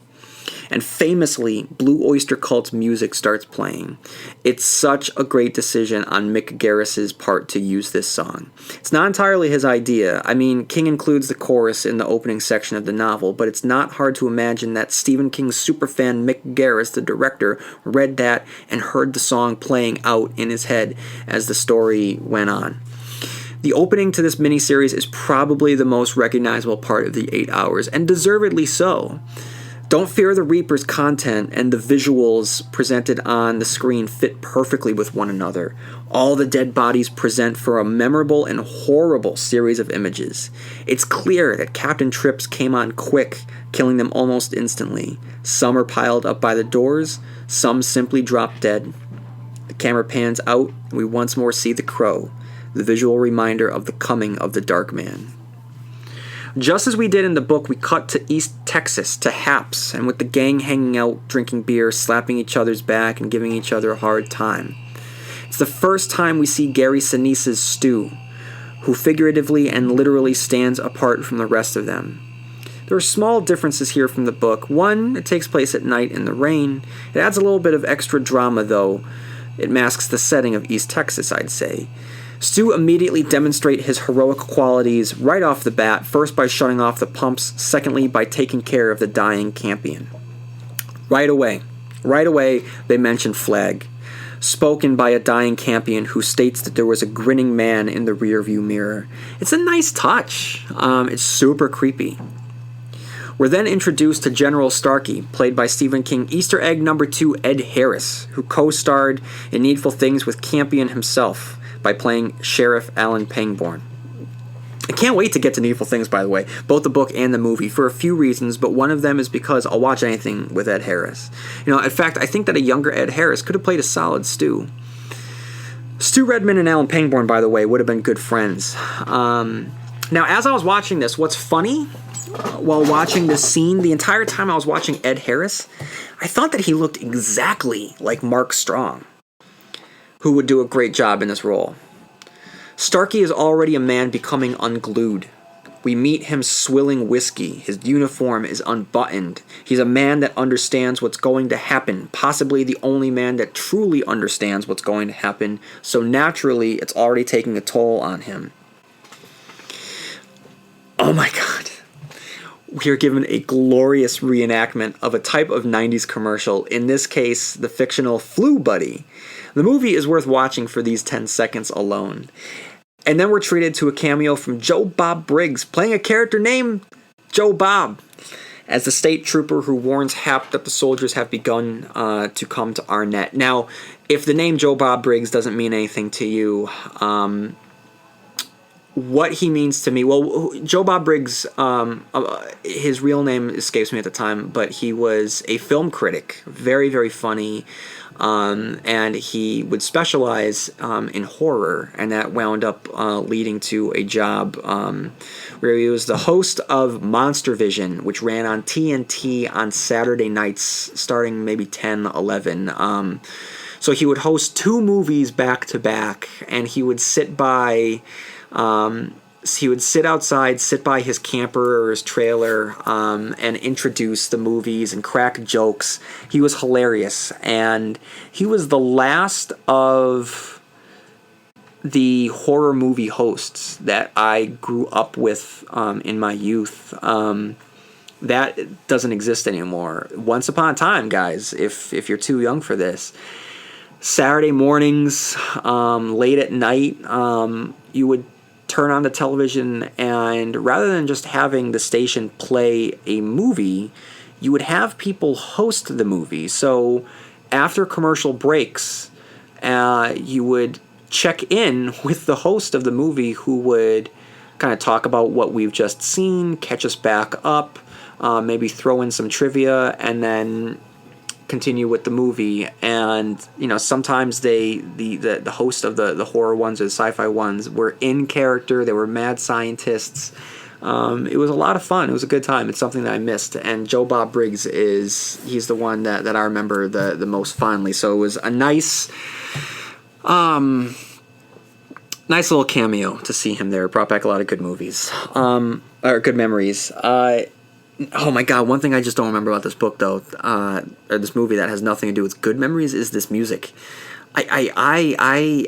And famously, Blue Oyster Cult's music starts playing. It's such a great decision on Mick Garris's part to use this song. It's not entirely his idea. I mean, King includes the chorus in the opening section of the novel, but it's not hard to imagine that Stephen King's superfan Mick Garris, the director, read that and heard the song playing out in his head as the story went on. The opening to this miniseries is probably the most recognizable part of the 8 hours, and deservedly so. Don't Fear the Reaper's content and the visuals presented on the screen fit perfectly with one another. All the dead bodies present for a memorable and horrible series of images. It's clear that Captain Trips came on quick, killing them almost instantly. Some are piled up by the doors, some simply drop dead. The camera pans out, and we once more see the crow, the visual reminder of the coming of the Dark Man. Just as we did in the book, we cut to East Texas, to Haps, and with the gang hanging out, drinking beer, slapping each other's back, and giving each other a hard time. It's the first time we see Gary Sinise's Stu, who figuratively and literally stands apart from the rest of them. There are small differences here from the book. One, it takes place at night in the rain. It adds a little bit of extra drama, though. It masks the setting of East Texas, I'd say. Stu immediately demonstrates his heroic qualities right off the bat, first by shutting off the pumps, secondly by taking care of the dying Campion. Right away, they mention Flag, spoken by a dying Campion who states that there was a grinning man in the rearview mirror. It's a nice touch. It's super creepy. We're then introduced to General Starkey, played by Stephen King Easter egg number 2 Ed Harris, who co-starred in Needful Things with Campion himself by playing Sheriff Alan Pangborn. I can't wait to get to Needful Things, by the way, both the book and the movie, for a few reasons, but one of them is because I'll watch anything with Ed Harris. In fact, I think that a younger Ed Harris could have played a solid Stu. Stu Redman and Alan Pangborn, by the way, would have been good friends. Now, as I was watching this, what's funny, while watching this scene, the entire time I was watching Ed Harris, I thought that he looked exactly like Mark Strong, who would do a great job in this role. Starkey is already a man becoming unglued. We meet him swilling whiskey. His uniform is unbuttoned. He's a man that understands what's going to happen, possibly the only man that truly understands what's going to happen, so naturally it's already taking a toll on him. Oh my god. We are given a glorious reenactment of a type of 90s commercial, in this case, the fictional Flu Buddy. The movie is worth watching for these 10 seconds alone. And then we're treated to a cameo from Joe Bob Briggs, playing a character named Joe Bob, as the state trooper who warns Hap that the soldiers have begun to come to Arnett. Now, if the name Joe Bob Briggs doesn't mean anything to you, what he means to me, well, Joe Bob Briggs, his real name escapes me at the time, but he was a film critic, very, very funny, and he would specialize in horror, and that wound up leading to a job where he was the host of Monster Vision, which ran on TNT on Saturday nights, starting maybe 10, 11. So he would host 2 movies back to back, and he would sit by... he would sit outside, sit by his camper or his trailer, and introduce the movies and crack jokes. He was hilarious, and he was the last of the horror movie hosts that I grew up with in my youth. That doesn't exist anymore. Once upon a time, guys, if you're too young for this, Saturday mornings, late at night, you would turn on the television, and rather than just having the station play a movie, you would have people host the movie. So after commercial breaks, you would check in with the host of the movie, who would kind of talk about what we've just seen, catch us back up, maybe throw in some trivia, and then continue with the movie. And sometimes the host of the horror ones or the sci-fi ones were in character. They were mad scientists. It was a lot of fun. It was a good time. It's something that I missed. And Joe Bob Briggs he's the one that I remember the most fondly. So it was a nice little cameo to see him there. It brought back a lot of good movies, or good memories. Oh my God! One thing I just don't remember about this book, though, or this movie, that has nothing to do with good memories, is this music. I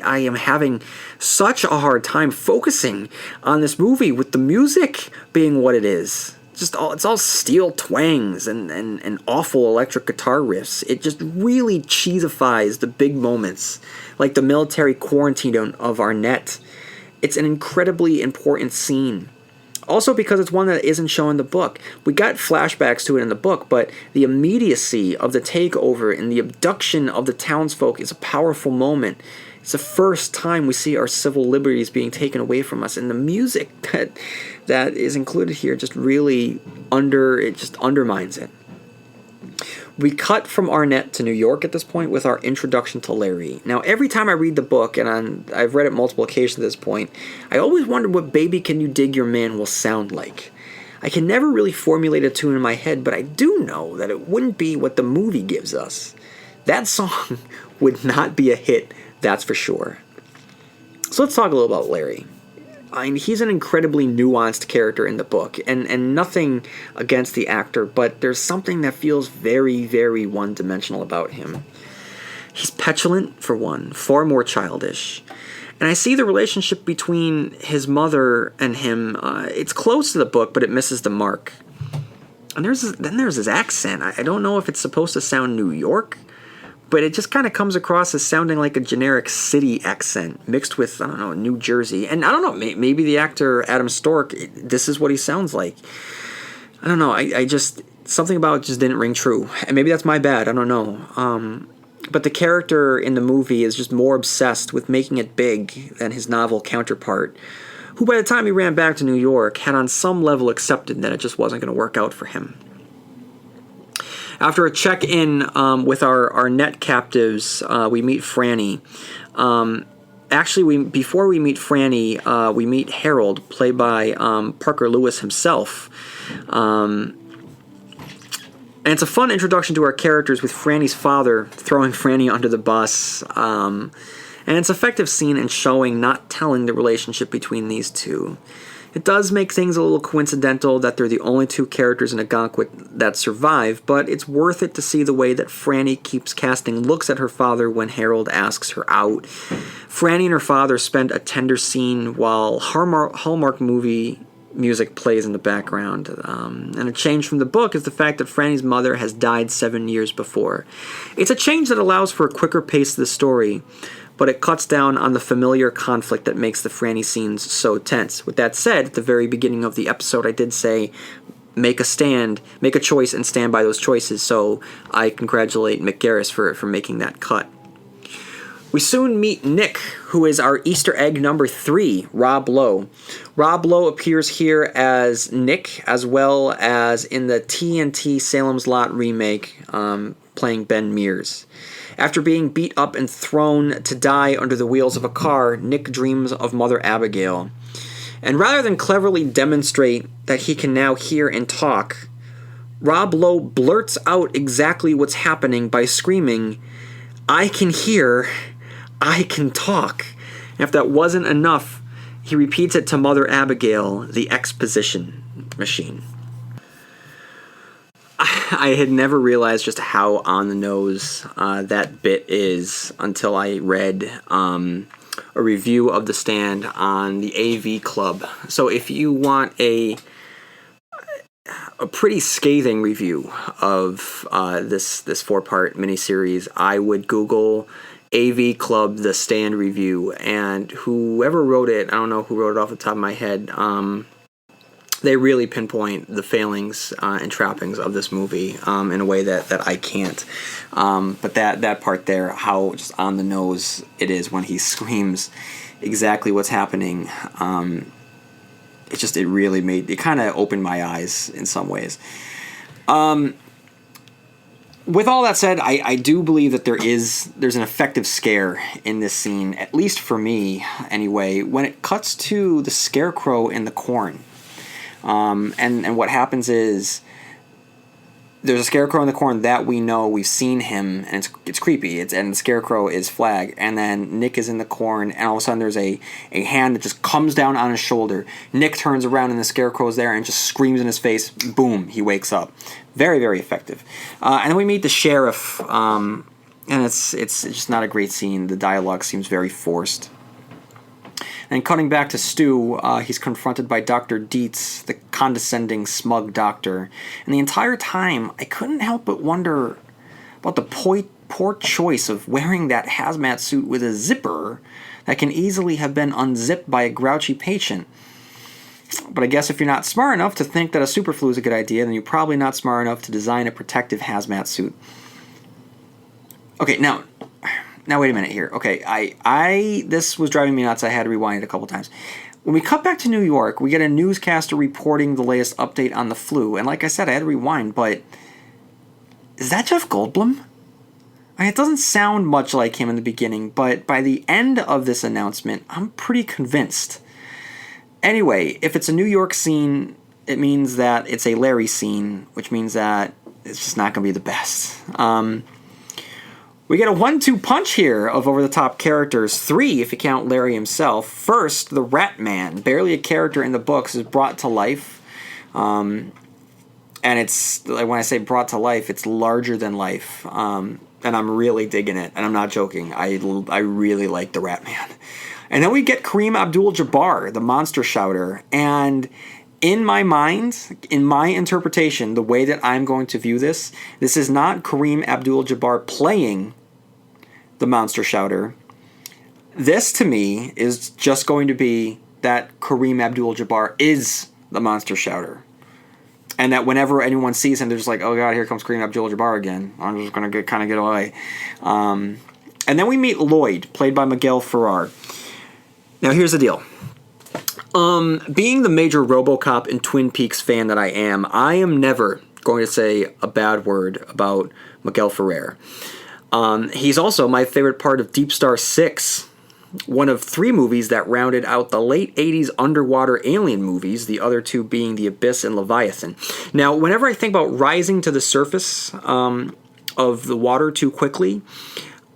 am having such a hard time focusing on this movie with the music being what it is. It's all steel twangs and awful electric guitar riffs. It just really cheesifies the big moments, like the military quarantine of Arnett. It's an incredibly important scene. Also because it's one that isn't shown in the book. We got flashbacks to it in the book, but the immediacy of the takeover and the abduction of the townsfolk is a powerful moment. It's the first time we see our civil liberties being taken away from us, and the music that is included here just really undermines it. We cut from Arnett to New York at this point with our introduction to Larry. Now, every time I read the book, and I've read it multiple occasions at this point, I always wondered what Baby Can You Dig Your Man will sound like. I can never really formulate a tune in my head, but I do know that it wouldn't be what the movie gives us. That song would not be a hit, that's for sure. So let's talk a little about Larry. He's an incredibly nuanced character in the book, and nothing against the actor, but there's something that feels very, very one-dimensional about him. He's petulant, for one, far more childish. And I see the relationship between his mother and him. It's close to the book, but it misses the mark. And then there's his accent. I don't know if it's supposed to sound New York, but it just kind of comes across as sounding like a generic city accent mixed with, I don't know, New Jersey. And I don't know, maybe the actor Adam Stork, this is what he sounds like. I don't know, I just, something about it just didn't ring true. And maybe that's my bad, I don't know. But the character in the movie is just more obsessed with making it big than his novel counterpart, who by the time he ran back to New York had on some level accepted that it just wasn't going to work out for him. After a check-in with our net captives, we meet Franny. Before we meet Franny, we meet Harold, played by Parker Lewis himself. And it's a fun introduction to our characters, with Franny's father throwing Franny under the bus. And it's an effective scene in showing, not telling, the relationship between these two. It does make things a little coincidental that they're the only two characters in Algonquin that survive, but it's worth it to see the way that Franny keeps casting looks at her father when Harold asks her out. Franny and her father spend a tender scene while Hallmark movie music plays in the background. And a change from the book is the fact that Franny's mother has died 7 years before. It's a change that allows for a quicker pace to the story, but it cuts down on the familiar conflict that makes the Franny scenes so tense. With that said, at the very beginning of the episode, I did say, make a choice and stand by those choices, so I congratulate Mick Garris for making that cut. We soon meet Nick, who is our Easter egg number 3, Rob Lowe. Rob Lowe appears here as Nick, as well as in the TNT Salem's Lot remake, playing Ben Mears. After being beat up and thrown to die under the wheels of a car, Nick dreams of Mother Abigail. And rather than cleverly demonstrate that he can now hear and talk, Rob Lowe blurts out exactly what's happening by screaming, "I can hear, I can talk." And if that wasn't enough, he repeats it to Mother Abigail, the exposition machine. I had never realized just how on the nose that bit is until I read a review of The Stand on the AV Club. So if you want a pretty scathing review of this 4-part miniseries, I would Google AV Club The Stand review, and whoever wrote it, I don't know who wrote it off the top of my head, they really pinpoint the failings and trappings of this movie in a way that I can't. But that part there, how just on the nose it is when he screams exactly what's happening, it really kind of opened my eyes in some ways. With all that said, I do believe that there's an effective scare in this scene, at least for me anyway, when it cuts to the scarecrow in the corn. And what happens is there's a scarecrow in the corn that we know, we've seen him, and it's creepy. And the scarecrow is Flag, and then Nick is in the corn, and all of a sudden there's a hand that just comes down on his shoulder. Nick turns around and the scarecrow's there and just screams in his face. Boom, he wakes up. Very, very effective. And then we meet the sheriff, and it's just not a great scene. The dialogue seems very forced. And cutting back to Stu, he's confronted by Dr. Dietz, the condescending, smug doctor. And the entire time, I couldn't help but wonder about the poor choice of wearing that hazmat suit with a zipper that can easily have been unzipped by a grouchy patient. But I guess if you're not smart enough to think that a superflu is a good idea, then you're probably not smart enough to design a protective hazmat suit. Okay, now wait a minute here. Okay, this was driving me nuts. I had to rewind it a couple times. When we cut back to New York, we get a newscaster reporting the latest update on the flu. And like I said, I had to rewind, but is that Jeff Goldblum? I mean, it doesn't sound much like him in the beginning, but by the end of this announcement, I'm pretty convinced. Anyway, if it's a New York scene, it means that it's a Larry scene, which means that it's just not going to be the best. We get a 1-2 punch here of over-the-top characters. 3, if you count Larry himself. First, the Rat Man, barely a character in the books, is brought to life. And it's, when I say brought to life, it's larger than life. And I'm really digging it, and I'm not joking. I really like the Rat Man. And then we get Kareem Abdul-Jabbar, the monster shouter. And in my mind, in my interpretation, the way that I'm going to view this is not Kareem Abdul-Jabbar playing the monster shouter. This, to me, is just going to be that Kareem Abdul-Jabbar is the monster shouter. And that whenever anyone sees him, they're just like, oh god, here comes Kareem Abdul-Jabbar again. I'm just going to get away. And then we meet Lloyd, played by Miguel Ferrer. Now, here's the deal. Being the major RoboCop and Twin Peaks fan that I am never going to say a bad word about Miguel Ferrer. He's also my favorite part of Deep Star 6, one of 3 movies that rounded out the late 80s underwater alien movies, the other 2 being The Abyss and Leviathan. Now, whenever I think about rising to the surface of the water too quickly,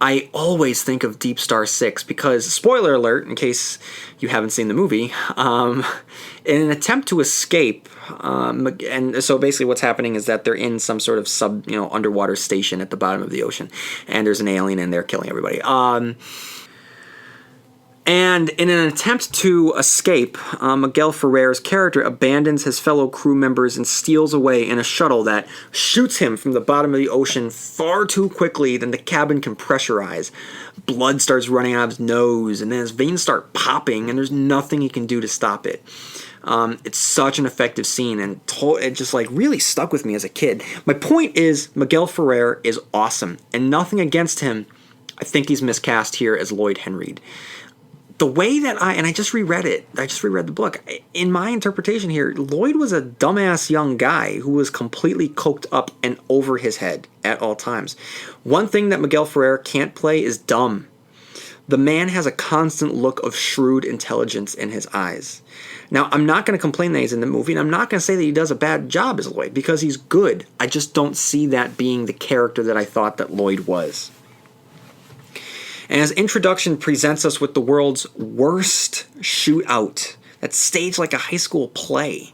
I always think of Deep Star 6 because, spoiler alert, in case you haven't seen the movie, in an attempt to escape, and so basically what's happening is that they're in some sort of underwater station at the bottom of the ocean, and there's an alien in there killing everybody. And in an attempt to escape, Miguel Ferrer's character abandons his fellow crew members and steals away in a shuttle that shoots him from the bottom of the ocean far too quickly than the cabin can pressurize. Blood starts running out of his nose, and then his veins start popping, and there's nothing he can do to stop it. It's such an effective scene, and it just really stuck with me as a kid. My point is, Miguel Ferrer is awesome, and nothing against him. I think he's miscast here as Lloyd Henreid. The way that I just reread it. I just reread the book. In my interpretation here, Lloyd was a dumbass young guy who was completely coked up and over his head at all times. One thing that Miguel Ferrer can't play is dumb. The man has a constant look of shrewd intelligence in his eyes. Now, I'm not going to complain that he's in the movie, and I'm not going to say that he does a bad job as Lloyd, because he's good. I just don't see that being the character that I thought that Lloyd was. And his introduction presents us with the world's worst shootout that's staged like a high school play.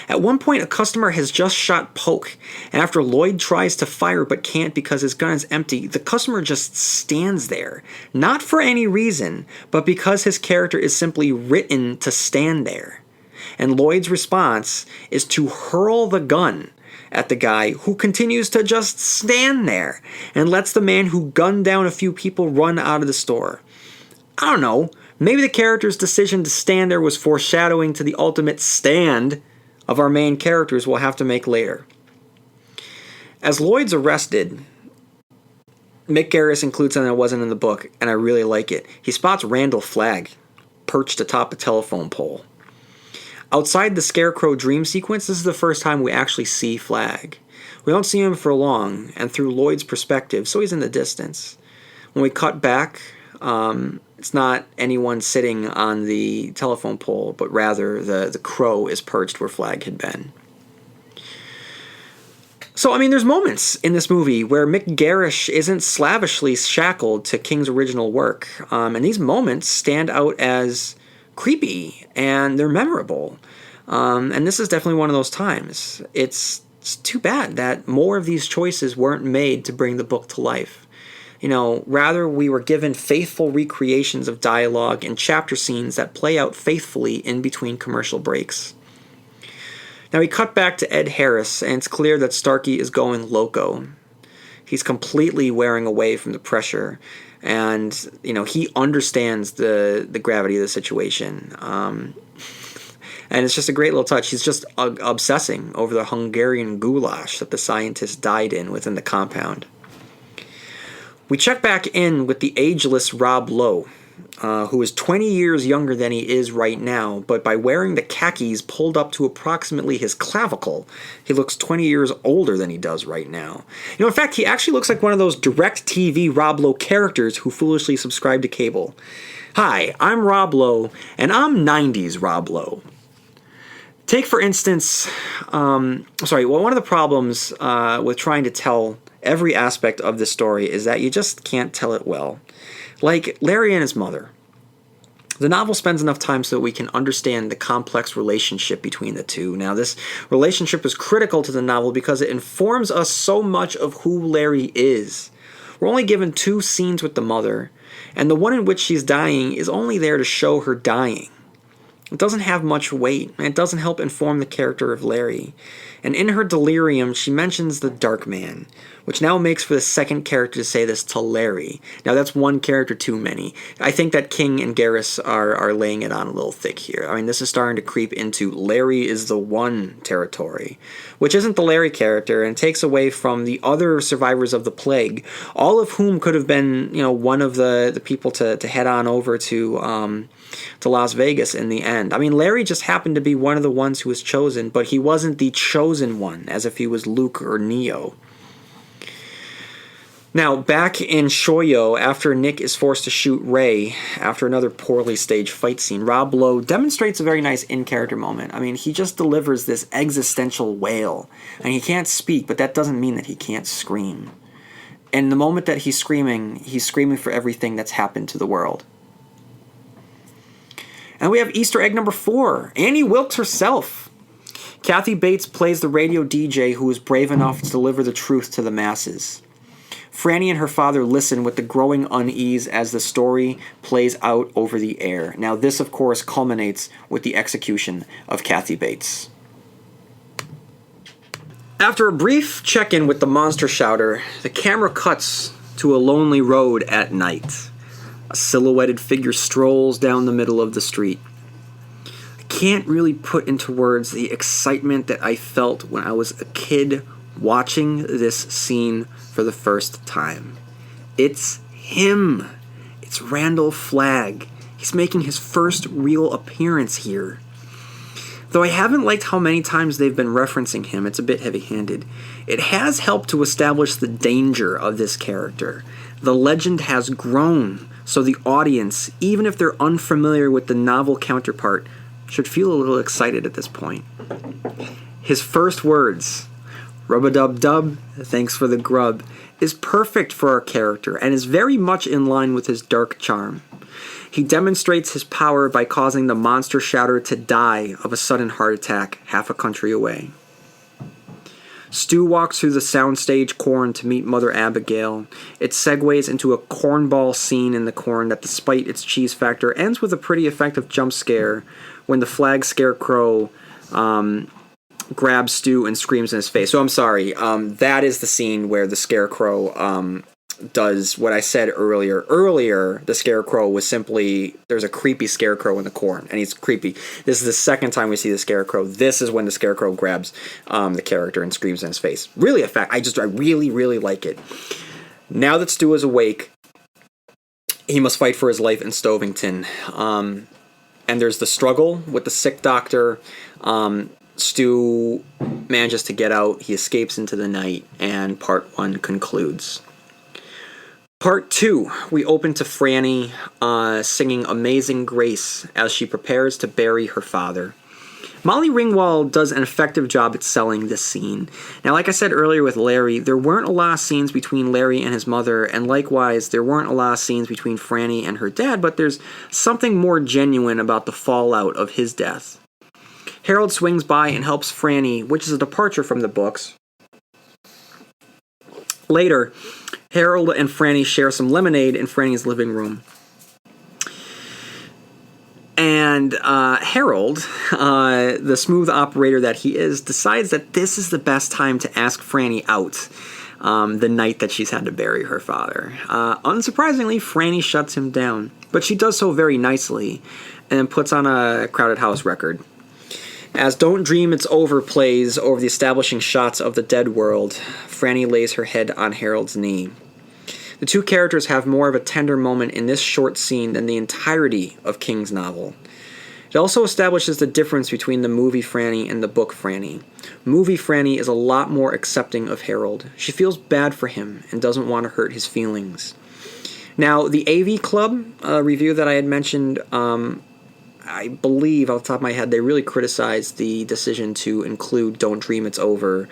At one point, a customer has just shot Poke, and after Lloyd tries to fire but can't because his gun is empty, the customer just stands there. Not for any reason, but because his character is simply written to stand there. And Lloyd's response is to hurl the gun at the guy who continues to just stand there and lets the man who gunned down a few people run out of the store. I don't know, maybe the character's decision to stand there was foreshadowing to the ultimate stand of our main characters we'll have to make later. As Lloyd's arrested, Mick Garris includes something that wasn't in the book, and I really like it. He spots Randall Flagg perched atop a telephone pole. Outside the Scarecrow dream sequence, this is the first time we actually see Flagg. We don't see him for long, and through Lloyd's perspective, so he's in the distance. When we cut back, it's not anyone sitting on the telephone pole, but rather the crow is perched where Flagg had been. So, there's moments in this movie where Mick Garris isn't slavishly shackled to King's original work, and these moments stand out as creepy, and they're memorable. And this is definitely one of those times. It's too bad that more of these choices weren't made to bring the book to life. Rather we were given faithful recreations of dialogue and chapter scenes that play out faithfully in between commercial breaks. Now we cut back to Ed Harris, and it's clear that Starkey is going loco. He's completely wearing away from the pressure, and he understands the gravity of the situation. And it's just a great little touch. He's just obsessing over the Hungarian goulash that the scientist died in within the compound. We check back in with the ageless Rob Lowe, who is 20 years younger than he is right now, but by wearing the khakis pulled up to approximately his clavicle, he looks 20 years older than he does right now. In fact, he actually looks like one of those DirecTV Rob Lowe characters who foolishly subscribe to cable. Hi, I'm Rob Lowe, and I'm 90s Rob Lowe. Take, for instance, one of the problems with trying to tell every aspect of the story is that you just can't tell it well. Like Larry and his mother. The novel spends enough time so that we can understand the complex relationship between the two. Now, this relationship is critical to the novel because it informs us so much of who Larry is. We're only given 2 scenes with the mother, and the one in which she's dying is only there to show her dying. It doesn't have much weight, and it doesn't help inform the character of Larry. And in her delirium, she mentions the Dark Man, which now makes for the second character to say this to Larry. Now, that's one character too many. I think that King and Garris are laying it on a little thick here. This is starting to creep into Larry is the one territory, which isn't the Larry character, and takes away from the other survivors of the plague, all of whom could have been, one of the people to head on over to Las Vegas in the end. Larry just happened to be one of the ones who was chosen, but he wasn't the chosen one, as if he was Luke or Neo. Now, back in Shoyo, after Nick is forced to shoot Ray after another poorly staged fight scene, Rob Lowe demonstrates a very nice in-character moment. He just delivers this existential wail, and he can't speak, but that doesn't mean that he can't scream. And the moment that he's screaming for everything that's happened to the world. And we have Easter egg number 4, Annie Wilkes herself. Kathy Bates plays the radio DJ who is brave enough to deliver the truth to the masses. Franny and her father listen with the growing unease as the story plays out over the air. Now, this, of course, culminates with the execution of Kathy Bates. After a brief check-in with the monster shouter, the camera cuts to a lonely road at night. A silhouetted figure strolls down the middle of the street. I can't really put into words the excitement that I felt when I was a kid watching this scene for the first time. It's him. It's Randall Flagg. He's making his first real appearance here. Though I haven't liked how many times they've been referencing him, it's a bit heavy-handed. It has helped to establish the danger of this character. The legend has grown, so the audience, even if they're unfamiliar with the novel counterpart, should feel a little excited at this point. His first words, "Rub-a-dub-dub, thanks for the grub," is perfect for our character and is very much in line with his dark charm. He demonstrates his power by causing the monster shouter to die of a sudden heart attack half a country away. Stu walks through the soundstage corn to meet Mother Abigail. It segues into a cornball scene in the corn that, despite its cheese factor, ends with a pretty effective jump scare when the flag scarecrow grabs Stu and screams in his face. So I'm sorry, that is the scene where the scarecrow does what I said earlier. Earlier, the scarecrow was simply, there's a creepy scarecrow in the corn, and he's creepy. This is the second time we see the scarecrow. This is when the scarecrow grabs the character and screams in his face. Really effect. I really, really like it. Now that Stu is awake, he must fight for his life in Stovington. And there's the struggle with the sick doctor. Stu manages to get out. He escapes into the night, and part 1 concludes. Part 2, we open to Franny singing Amazing Grace as she prepares to bury her father. Molly Ringwald does an effective job at selling this scene. Now, like I said earlier with Larry, there weren't a lot of scenes between Larry and his mother, and likewise, there weren't a lot of scenes between Franny and her dad, but there's something more genuine about the fallout of his death. Harold swings by and helps Franny, which is a departure from the books. Later, Harold and Franny share some lemonade in Franny's living room. And Harold, the smooth operator that he is, decides that this is the best time to ask Franny out the night that she's had to bury her father. Unsurprisingly, Franny shuts him down, but she does so very nicely and puts on a Crowded House record. As Don't Dream It's Over plays over the establishing shots of the dead world, Franny lays her head on Harold's knee. The two characters have more of a tender moment in this short scene than the entirety of King's novel. It also establishes the difference between the movie Franny and the book Franny. Movie Franny is a lot more accepting of Harold. She feels bad for him and doesn't want to hurt his feelings. Now, the AV Club review that I had mentioned, I believe, off the top of my head, they really criticized the decision to include Don't Dream It's Over.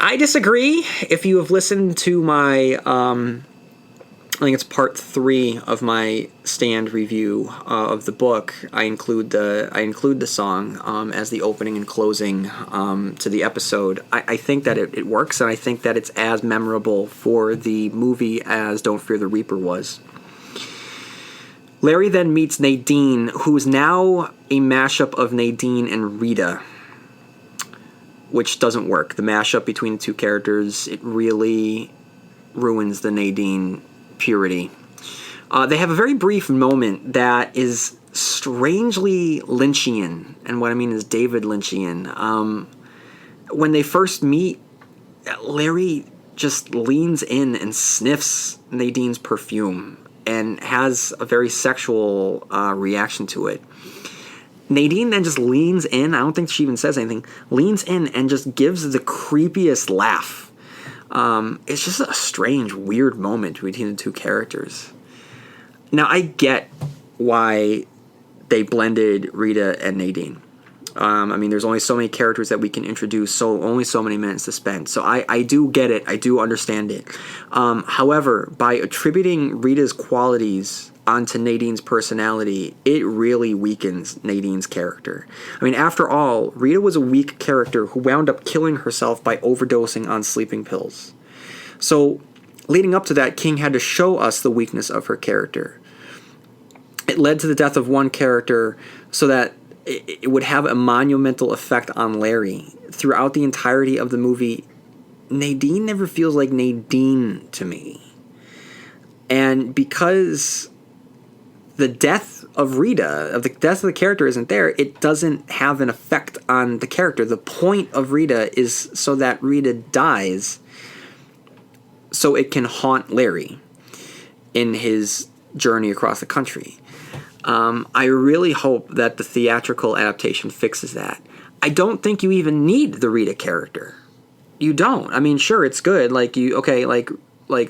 I disagree. If you have listened to my, I think it's part 3 of my stand review of the book, I include the song as the opening and closing to the episode. I think that it works, and I think that it's as memorable for the movie as Don't Fear the Reaper was. Larry then meets Nadine, who is now a mashup of Nadine and Rita, which doesn't work. The mashup between the two characters, it really ruins the Nadine purity. They have a very brief moment that is strangely Lynchian, and what I mean is David Lynchian. When they first meet, Larry just leans in and sniffs Nadine's perfume and has a very sexual reaction to it. Nadine then just leans in, I don't think she even says anything, leans in and just gives the creepiest laugh. It's just a strange, weird moment between the two characters. Now, I get why they blended Rita and Nadine. I mean, there's only so many characters that we can introduce, so only so many minutes to spend. So I do get it. I do understand it. However, by attributing Rita's qualities onto Nadine's personality, it really weakens Nadine's character. I mean, after all, Rita was a weak character who wound up killing herself by overdosing on sleeping pills. So, leading up to that, King had to show us the weakness of her character. It led to the death of one character so that it would have a monumental effect on Larry. Throughout the entirety of the movie, Nadine never feels like Nadine to me. And because the death of Rita, of the death of the character isn't there, it doesn't have an effect on the character. The point of Rita is so that Rita dies so it can haunt Larry in his journey across the country. I really hope that the theatrical adaptation fixes that. I don't think you even need the Rita character. You don't. I mean, sure, it's good. Like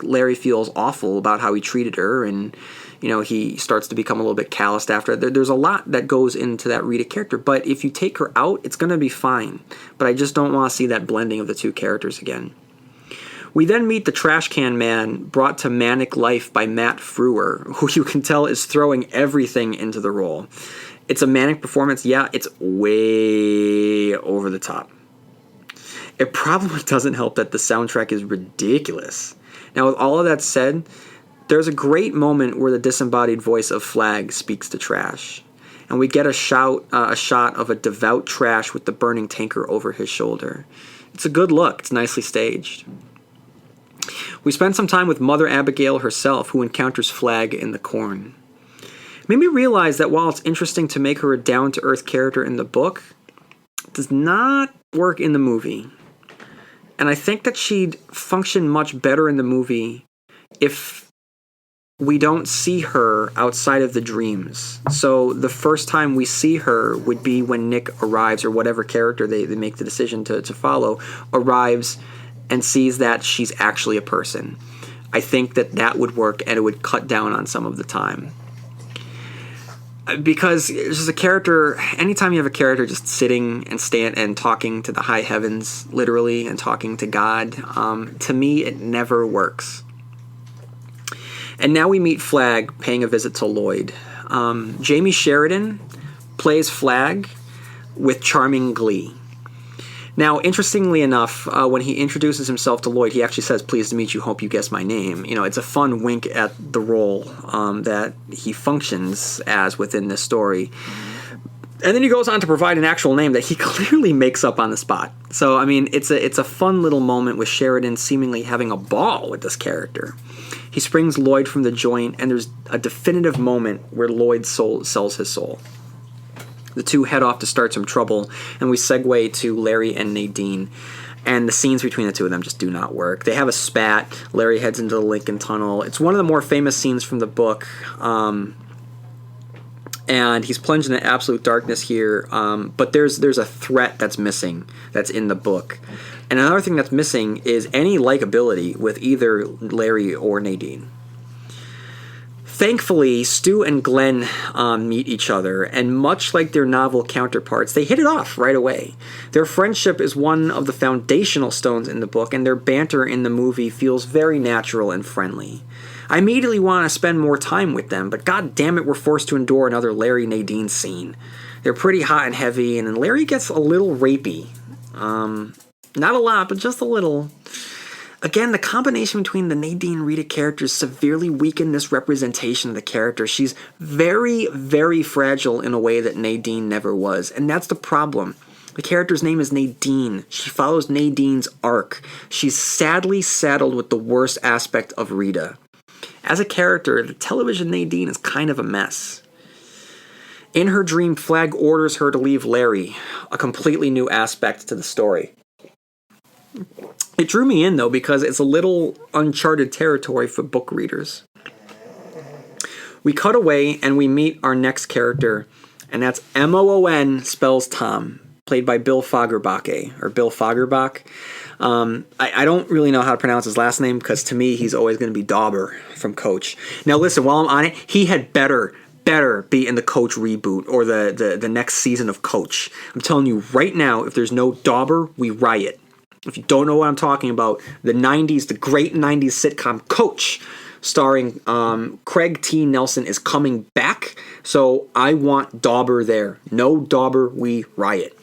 Larry feels awful about how he treated her, and he starts to become a little bit calloused after that. There's a lot that goes into that Rita character, but if you take her out, it's going to be fine. But I just don't want to see that blending of the two characters again. We then meet the Trash Can Man, brought to manic life by Matt Frewer, who you can tell is throwing everything into the role. It's a manic performance. Yeah, it's way over the top. It probably doesn't help that the soundtrack is ridiculous. Now, with all of that said, there's a great moment where the disembodied voice of Flag speaks to Trash, and we get a shot of a devout Trash with the burning tanker over his shoulder. It's a good look. It's nicely staged. We spend some time with Mother Abigail herself, who encounters Flag in the corn. It made me realize that while it's interesting to make her a down-to-earth character in the book, it does not work in the movie. And I think that she'd function much better in the movie if we don't see her outside of the dreams. So the first time we see her would be when Nick arrives, or whatever character they make the decision to follow, arrives and sees that she's actually a person. I think that would work, and it would cut down on some of the time. Because it's just a character, anytime you have a character just sitting and talking to the high heavens, literally, and talking to God, to me, it never works. And now we meet Flag paying a visit to Lloyd. Jamie Sheridan plays Flag with charming glee. Now, interestingly enough, when he introduces himself to Lloyd, he actually says, "Pleased to meet you, hope you guess my name." You know, it's a fun wink at the role that he functions as within this story. And then he goes on to provide an actual name that he clearly makes up on the spot. So, I mean, it's a fun little moment with Sheridan seemingly having a ball with this character. He springs Lloyd from the joint, and there's a definitive moment where Lloyd sells his soul. The two head off to start some trouble, and we segue to Larry and Nadine. And the scenes between the two of them just do not work. They have a spat. Larry heads into the Lincoln Tunnel. It's one of the more famous scenes from the book. And he's plunged into absolute darkness here. But there's a threat that's missing that's in the book. And another thing that's missing is any likability with either Larry or Nadine. Thankfully, Stu and Glenn meet each other, and much like their novel counterparts, they hit it off right away. Their friendship is one of the foundational stones in the book, and their banter in the movie feels very natural and friendly. I immediately want to spend more time with them, but god damn it, we're forced to endure another Larry-Nadine scene. They're pretty hot and heavy, and then Larry gets a little rapey. Not a lot, but just a little. Again, the combination between the Nadine Rita characters severely weakened this representation of the character. She's very, very fragile in a way that Nadine never was, and that's the problem. The character's name is Nadine. She follows Nadine's arc. She's sadly saddled with the worst aspect of Rita. As a character, the television Nadine is kind of a mess. In her dream, Flag orders her to leave Larry, a completely new aspect to the story. It drew me in, though, because it's a little uncharted territory for book readers. We cut away, and we meet our next character, and that's M-O-O-N spells Tom, played by Bill Fagerbach, or Bill Fagerbach. I don't really know how to pronounce his last name, because to me, he's always going to be Dauber from Coach. Now, listen, while I'm on it, he had better be in the Coach reboot, or the next season of Coach. I'm telling you right now, if there's no Dauber, we riot. If you don't know what I'm talking about, the great 90s sitcom Coach, starring Craig T. Nelson, is coming back, so I want Dauber there. No Dauber, we riot.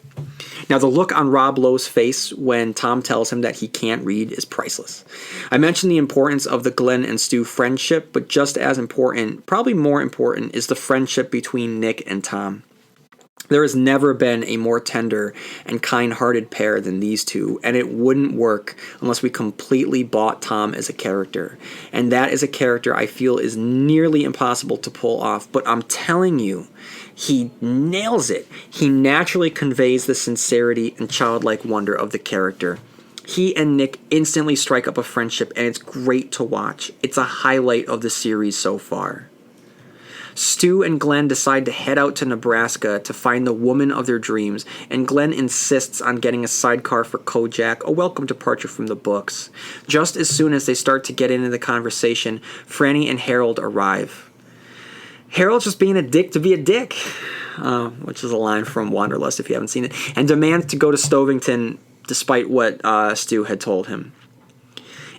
Now, the look on Rob Lowe's face when Tom tells him that he can't read is priceless. I mentioned the importance of the Glenn and Stu friendship, but just as important, probably more important, is the friendship between Nick and Tom. There has never been a more tender and kind-hearted pair than these two, and it wouldn't work unless we completely bought Tom as a character. And that is a character I feel is nearly impossible to pull off, but I'm telling you, he nails it. He naturally conveys the sincerity and childlike wonder of the character. He and Nick instantly strike up a friendship, and it's great to watch. It's a highlight of the series so far. Stu and Glenn decide to head out to Nebraska to find the woman of their dreams, and Glenn insists on getting a sidecar for Kojak, a welcome departure from the books. Just as soon as they start to get into the conversation, Franny and Harold arrive. Harold's just being a dick to be a dick, which is a line from Wanderlust if you haven't seen it, and demands to go to Stovington despite what Stu had told him.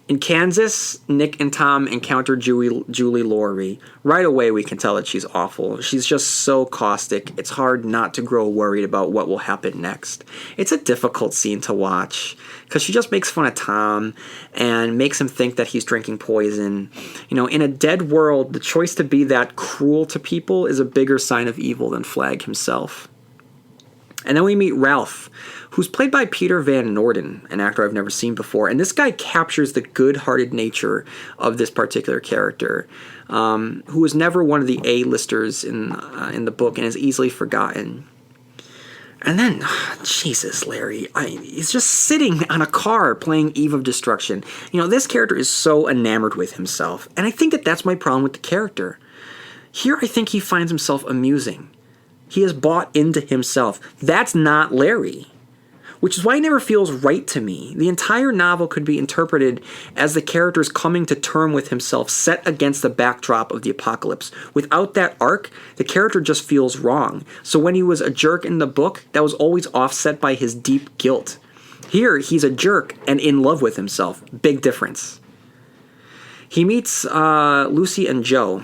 In Kansas, Nick and Tom encounter Julie Laurie. Right away, we can tell that she's awful. She's just so caustic. It's hard not to grow worried about what will happen next. It's a difficult scene to watch because she just makes fun of Tom and makes him think that he's drinking poison. You know, in a dead world, the choice to be that cruel to people is a bigger sign of evil than Flagg himself. And then we meet Ralph, who's played by Peter Van Norden, an actor I've never seen before. And this guy captures the good-hearted nature of this particular character, who was never one of the A-listers in the book and is easily forgotten. And then, Jesus, Larry, he's just sitting on a car playing Eve of Destruction. You know, this character is so enamored with himself, and I think that that's my problem with the character. Here, I think he finds himself amusing. He has bought into himself. That's not Larry, which is why he never feels right to me. The entire novel could be interpreted as the character's coming to term with himself set against the backdrop of the apocalypse. Without that arc, the character just feels wrong. So when he was a jerk in the book, that was always offset by his deep guilt. Here, he's a jerk and in love with himself. Big difference. He meets Lucy and Joe.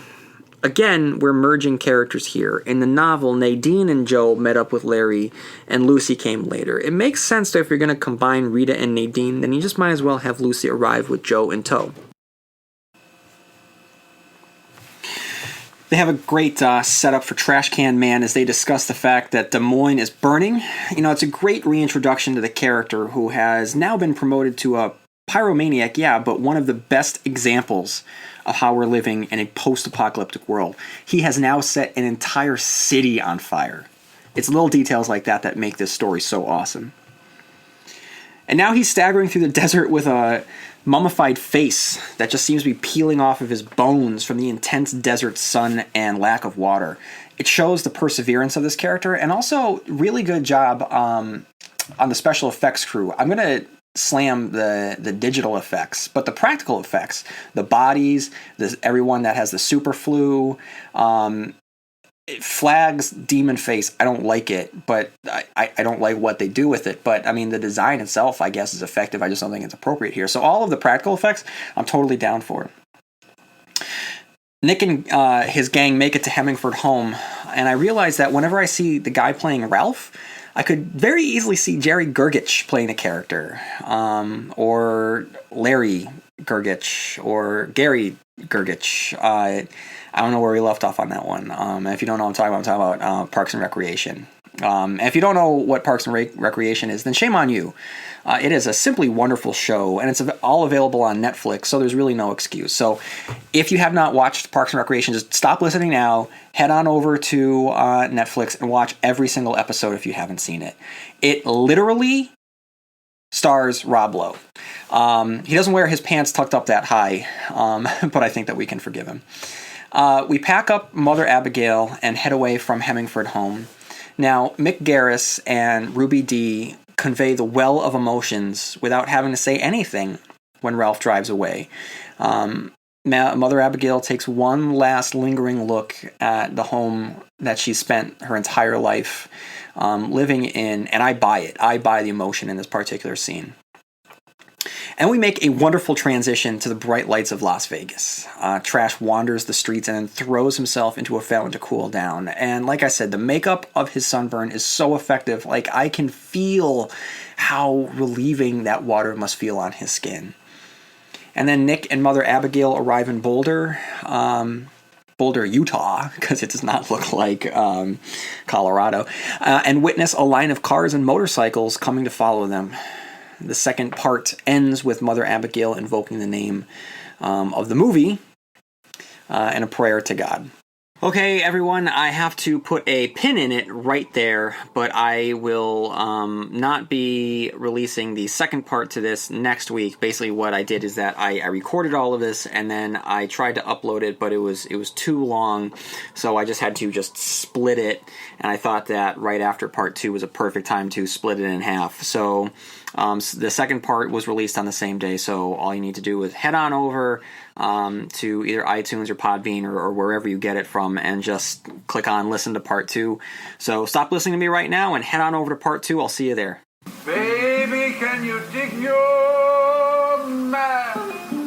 Again, we're merging characters here. In the novel, Nadine and Joe met up with Larry, and Lucy came later. It makes sense that if you're going to combine Rita and Nadine, then you just might as well have Lucy arrive with Joe in tow. They have a great setup for Trash Can Man as they discuss the fact that Des Moines is burning. You know, it's a great reintroduction to the character who has now been promoted to a pyromaniac, yeah, but one of the best examples of how we're living in a post-apocalyptic world. He has now set an entire city on fire. It's little details like that that make this story so awesome. And now he's staggering through the desert with a mummified face that just seems to be peeling off of his bones from the intense desert sun and lack of water. It shows the perseverance of this character, and also really good job on the special effects crew. I'm going to slam the digital effects, but the practical effects, the bodies, everyone that has the super flu, Flagg's demon face, I don't like it, but I don't like what they do with it. But I mean, the design itself, I guess, is effective. I just don't think it's appropriate here. So all of the practical effects, I'm totally down for. Nick and his gang make it to Hemingford home, and I realize that whenever I see the guy playing Ralph, I could very easily see Jerry Gergich playing a character, or Larry Gergich, or Gary Gergich. I don't know where we left off on that one. If you don't know what I'm talking about Parks and Recreation. And if you don't know what Parks and Recreation is, then shame on you. It is a simply wonderful show, and it's all available on Netflix, so there's really no excuse. So if you have not watched Parks and Recreation, just stop listening now, head on over to Netflix, and watch every single episode if you haven't seen it. It literally stars Rob Lowe. He doesn't wear his pants tucked up that high, but I think that we can forgive him. We pack up Mother Abigail and head away from Hemingford home. Now, Mick Garris and Ruby Dee convey the well of emotions without having to say anything when Ralph drives away. Mother Abigail takes one last lingering look at the home that she spent her entire life living in, and I buy it. I buy the emotion in this particular scene. And we make a wonderful transition to the bright lights of Las Vegas. Trash wanders the streets and then throws himself into a fountain to cool down. And like I said, the makeup of his sunburn is so effective. Like, I can feel how relieving that water must feel on his skin. And then Nick and Mother Abigail arrive in Boulder, Utah, because it does not look like Colorado, and witness a line of cars and motorcycles coming to follow them. The second part ends with Mother Abigail invoking the name of the movie and a prayer to God. Okay, everyone, I have to put a pin in it right there, but I will not be releasing the second part to this next week. Basically, what I did is that I recorded all of this, and then I tried to upload it, but it was too long, so I just had to split it, and I thought that right after part 2 was a perfect time to split it in half. So the second part was released on the same day, so all you need to do is head on over to either iTunes or Podbean or wherever you get it from, and just click on listen to part 2. So stop listening to me right now and head on over to part 2. I'll see you there. Baby, can you dig your man?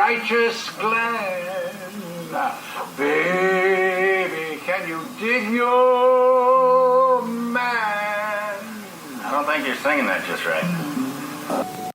righteous Glenn. Baby, can you dig your man? I don't think you're singing that just right.